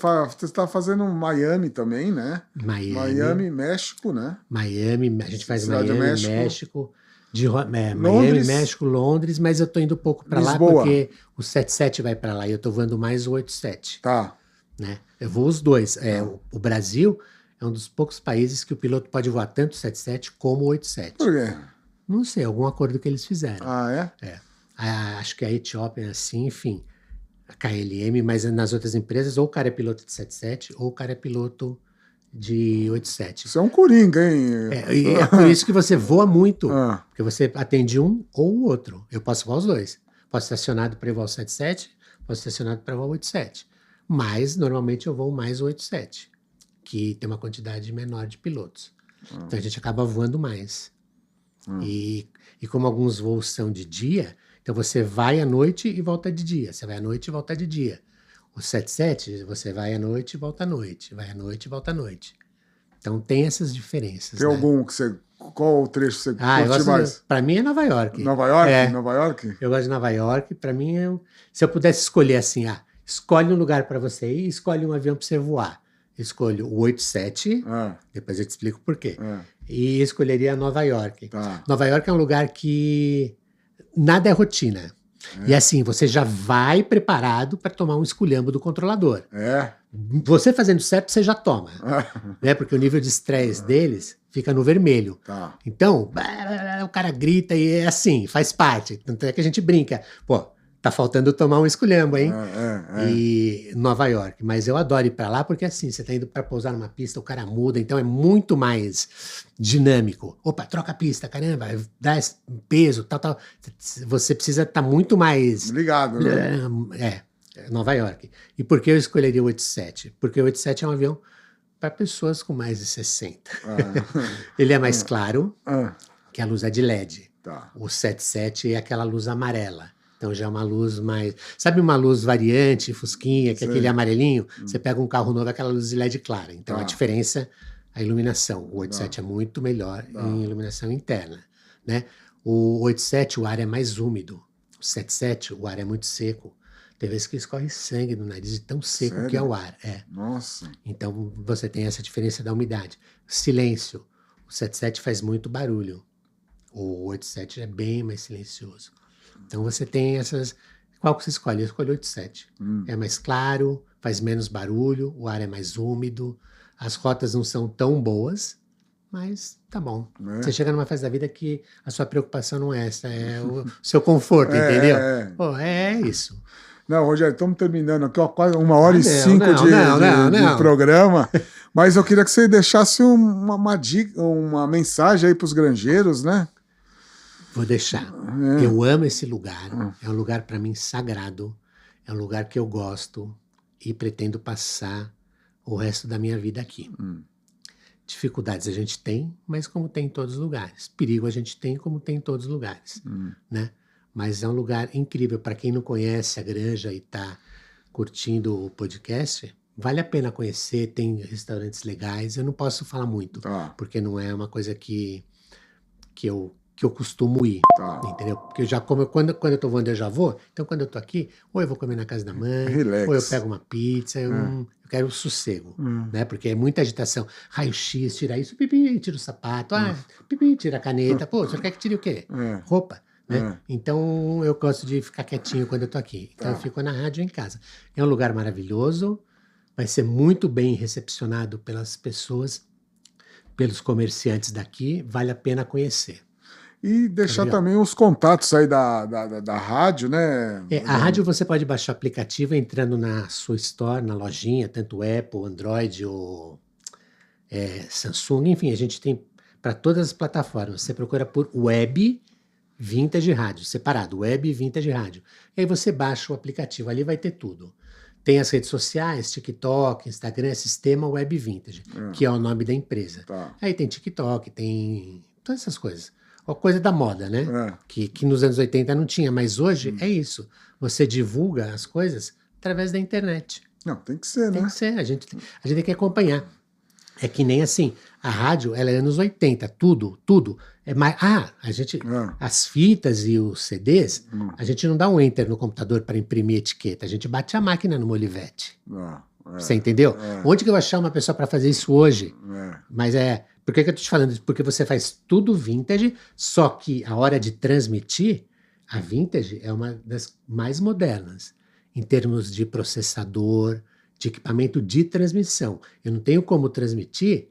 está fazendo Miami também, né? Miami, México, né?
Miami, a gente faz Miami, México. Miami, México, Londres, mas eu tô indo um pouco para lá porque o 77 vai para lá e eu tô voando mais o 87. Né? Eu vou os dois. O Brasil é um dos poucos países que o piloto pode voar tanto o 77 como o 87.
Por quê?
Não sei, algum acordo que eles fizeram.
É?
Acho que a Etiópia é assim, enfim. A KLM, mas nas outras empresas, ou o cara é piloto de 77 ou o cara é piloto de 87.
Isso é um coringa, hein?
E é por isso que você voa muito, porque você atende um ou o outro. Eu posso voar os dois. Posso ser acionado para voar o 77, posso ser acionado para voar o 87. Mas, normalmente, eu vou mais o 87, que tem uma quantidade menor de pilotos. Então, a gente acaba voando mais. E como alguns voos são de dia, então você vai à noite e volta de dia. Você vai à noite e volta de dia. O 77, você vai à noite e volta à noite. Vai à noite e volta à noite. Então tem essas diferenças.
Tem
né?
algum que você... Qual o trecho que você curte mais?
Para mim é Nova York.
Nova York? Nova York?
Eu gosto de Nova York. Para mim, se eu pudesse escolher assim, escolhe um lugar para você ir, escolhe um avião para você voar. Escolho o 87, depois eu te explico por quê. E escolheria Nova York.
Tá.
Nova York é um lugar que nada é rotina. E assim, você já vai preparado para tomar um esculhambo do controlador. Você fazendo certo, você já toma. Né? Porque o nível de estresse deles fica no vermelho.
Tá.
Então, o cara grita e é assim, faz parte. Tanto é que a gente brinca. Pô, tá faltando tomar um esculhambo, hein? E Nova York. Mas eu adoro ir pra lá porque assim, você tá indo pra pousar numa pista, o cara muda, então é muito mais dinâmico. Opa, troca a pista, caramba, dá esse peso, tal. Você precisa estar muito mais...
Ligado, né?
Nova York. E por que eu escolheria o 87? Porque o 87 é um avião para pessoas com mais de 60. Ele é mais claro, que a luz é de LED.
Tá.
O 77 é aquela luz amarela. Então já é uma luz mais... Sabe uma luz variante, fusquinha, que é aquele amarelinho? Você pega um carro novo, é aquela luz de LED clara. Então a diferença, a iluminação. O 87 é muito melhor em iluminação interna. Né? O 87, o ar é mais úmido. O 77, o ar é muito seco. Tem vezes que escorre sangue no nariz de tão seco
Sério?
que é o ar.
Nossa.
Então você tem essa diferença da umidade. Silêncio. O 77 faz muito barulho. O 87 é bem mais silencioso. Então você tem essas... Qual que você escolhe? Eu escolho o 87. É mais claro, faz menos barulho, o ar é mais úmido, as rotas não são tão boas, mas tá bom. Você chega numa fase da vida que a sua preocupação não é essa, é o seu conforto, entendeu? Pô, é isso.
Não, Rogério, estamos terminando aqui, ó, quase 1h05 de programa, mas eu queria que você deixasse uma dica, uma mensagem aí para os granjeiros, né?
Vou deixar. Eu amo esse lugar, é um lugar para mim sagrado, é um lugar que eu gosto e pretendo passar o resto da minha vida aqui. Dificuldades a gente tem, mas como tem em todos os lugares. Perigo a gente tem, como tem em todos os lugares, né? Mas é um lugar incrível. Para quem não conhece a Granja e está curtindo o podcast, vale a pena conhecer, tem restaurantes legais. Eu não posso falar muito, porque não é uma coisa que eu costumo ir, entendeu? Porque eu já como, quando eu tô voando eu já vou, então quando eu tô aqui, ou eu vou comer na casa da mãe, ou eu pego uma pizza, eu quero sossego, né? Porque é muita agitação. Raio-X, tira isso, pipi, tira o sapato, pipi, tira a caneta, pô, você quer que tire o quê? Roupa. Né? Então eu gosto de ficar quietinho quando eu tô aqui. Então eu fico na rádio em casa. É um lugar maravilhoso, vai ser muito bem recepcionado pelas pessoas, pelos comerciantes daqui, vale a pena conhecer.
E deixar também os contatos aí da rádio, né?
A rádio você pode baixar o aplicativo entrando na sua store, na lojinha, tanto Apple, Android ou Samsung, enfim, a gente tem para todas as plataformas. Você procura por Web Vintage Rádio, separado, Web Vintage Rádio. E aí você baixa o aplicativo, ali vai ter tudo. Tem as redes sociais, TikTok, Instagram, Sistema Web Vintage, que é o nome da empresa. Aí tem TikTok, tem todas essas coisas. Uma coisa da moda, né? Que nos anos 80 não tinha, mas hoje é isso. Você divulga as coisas através da internet.
Não, tem que ser, né?
Tem que ser, a gente tem que acompanhar. É que nem assim, a rádio, ela é anos 80, tudo. É mais, as fitas e os CDs, a gente não dá um enter no computador para imprimir etiqueta, a gente bate a máquina no Molivete. Você entendeu? Onde que eu vou achar uma pessoa para fazer isso hoje? Mas por que eu tô te falando isso? Porque você faz tudo vintage, só que a hora de transmitir, a vintage é uma das mais modernas, em termos de processador, de equipamento de transmissão. Eu não tenho como transmitir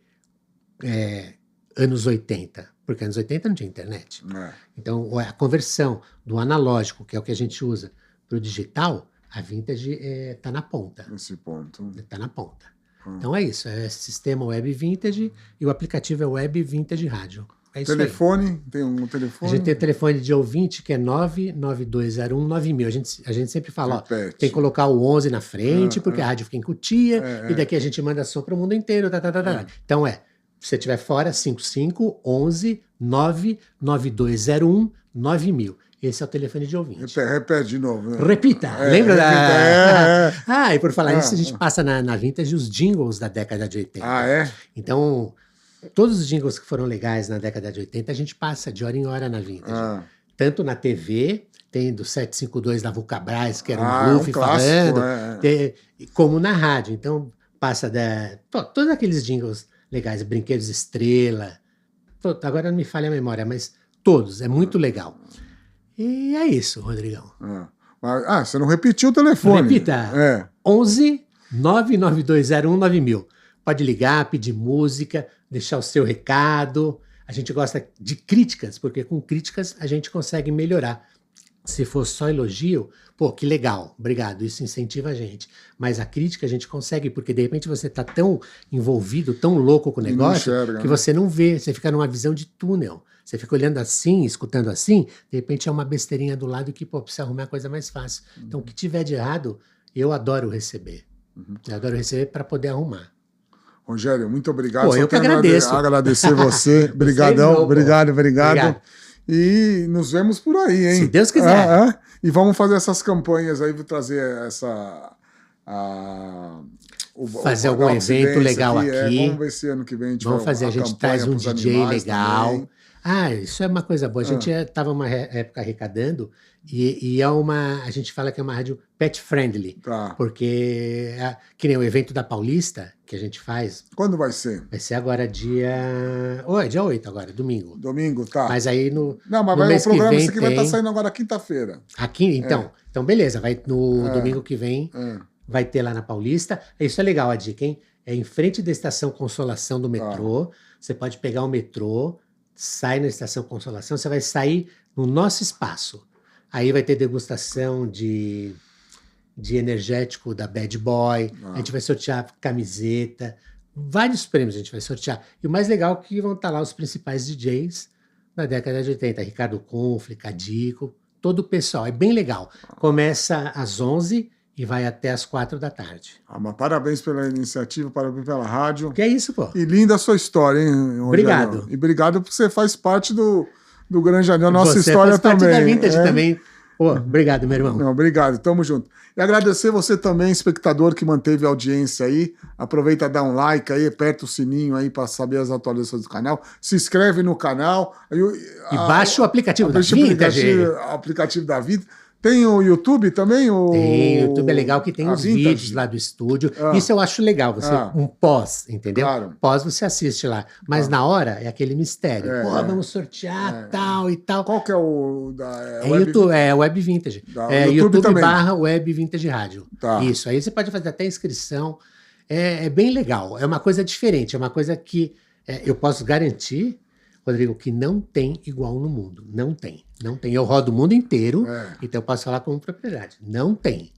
anos 80, porque anos 80 não tinha internet. Então, a conversão do analógico, que é o que a gente usa, para o digital, a vintage está na ponta.
Nesse ponto.
Está na ponta. Então é isso, é sistema Web Vintage e o aplicativo é Web Vintage Rádio. É isso
telefone,
aí.
Tem um telefone?
A gente tem o telefone de ouvinte que é 99201-9000. A gente sempre fala, tem que colocar o 11 na frente, porque a rádio fica em Cotia, e daqui a gente manda som para o mundo inteiro. Então se você estiver fora, 55 11 99201 9000. esse é o telefone de ouvinte.
Repete de novo. Né?
Repita, lembra da...
É.
E por falar nisso, a gente passa na Vintage os jingles da década de 80.
É?
Então, todos os jingles que foram legais na década de 80, a gente passa de hora em hora na Vintage. Tanto na TV, tem do 752 da Vulcabras, que era um Ruff falando, como na rádio. Então, passa todos aqueles jingles legais, Brinquedos Estrela, agora não me falha a memória, mas todos, é muito legal. E é isso, Rodrigão.
Você não repetiu o telefone.
Repita. 11 99201 9000. Pode ligar, pedir música, deixar o seu recado. A gente gosta de críticas, porque com críticas a gente consegue melhorar. Se for só elogio, que legal, obrigado, isso incentiva a gente. Mas a crítica a gente consegue, porque de repente você está tão envolvido, tão louco com o negócio, que você não vê, você fica numa visão de túnel. Você fica olhando assim, escutando assim, de repente é uma besteirinha do lado que precisa arrumar a coisa mais fácil. Então, o que tiver de errado, eu adoro receber. Eu adoro receber para poder arrumar.
Rogério, muito obrigado.
Eu que agradeço.
Agradecer você. Obrigadão, obrigado. E nos vemos por aí, hein?
Se Deus quiser.
E vamos fazer essas campanhas aí, vou trazer
fazer algum evento legal aqui.
Vamos ver se ano que vem a gente
vamos fazer. A gente traz um DJ legal. Também. Isso é uma coisa boa. A gente estava uma época arrecadando e a gente fala que é uma rádio pet friendly. Porque que nem o evento da Paulista que a gente faz.
Quando vai ser?
Vai ser agora dia 8 agora, domingo.
Domingo, tá.
Mas aí no
o programa esse aqui vai estar saindo agora quinta-feira.
Aqui, então. Então, beleza. Vai no domingo que vem. Vai ter lá na Paulista. Isso é legal a dica, hein? É em frente da Estação Consolação do metrô. Você pode pegar o metrô, sai na Estação Consolação, você vai sair no nosso espaço. Aí vai ter degustação de energético da Bad Boy, a gente vai sortear camiseta, vários prêmios a gente vai sortear. E o mais legal é que vão estar lá os principais DJs da década de 80, Ricardo Confle, Cadico, todo o pessoal. É bem legal. Começa às 11h e vai até às 4 da tarde.
Mas parabéns pela iniciativa, parabéns pela rádio.
Que é isso, pô.
E linda a sua história, hein, Rogério?
Obrigado.
E obrigado porque você faz parte do Grande Anel, nossa história também. Você faz parte
da Vintage também. Obrigado, meu irmão.
Não, obrigado, tamo junto. E agradecer você também, espectador, que manteve a audiência aí. Aproveita, dá um like aí, aperta o sininho aí para saber as atualizações do canal. Se inscreve no canal.
E baixa o aplicativo da Vintage.
Aplicativo da Vintage. Tem o YouTube também?
Tem, o YouTube é legal que tem os vídeos lá do estúdio. Isso eu acho legal, um pós, entendeu?
Claro.
Pós você assiste lá. Mas na hora é aquele mistério. Vamos sortear tal e tal.
Qual que é o
YouTube? É Web Vintage. YouTube / Web Vintage Rádio.
Tá.
Isso, aí você pode fazer até inscrição. É bem legal, é uma coisa diferente, é uma coisa que eu posso garantir, Rodrigo, que não tem igual no mundo. Não tem. Eu rodo o mundo inteiro, então eu posso falar com propriedade. Não tem.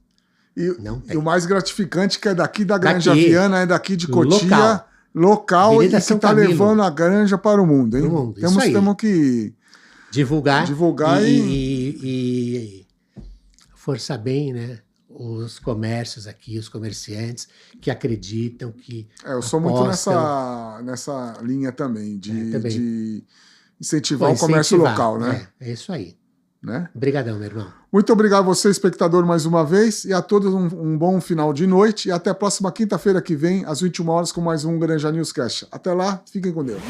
E o mais gratificante que é daqui da Granja Viana, é daqui de Cotia, local e que está levando a granja para o mundo. Hein? Temos que
divulgar
e
forçar bem, né? Os comércios aqui, os comerciantes que acreditam que
eu sou muito nessa linha também, de incentivar o comércio local, né?
É isso aí.
Né?
Obrigadão, meu irmão.
Muito obrigado a você, espectador, mais uma vez, e a todos um bom final de noite, e até a próxima quinta-feira que vem, às 21 horas, com mais um Granja Newscast. Até lá, fiquem com Deus.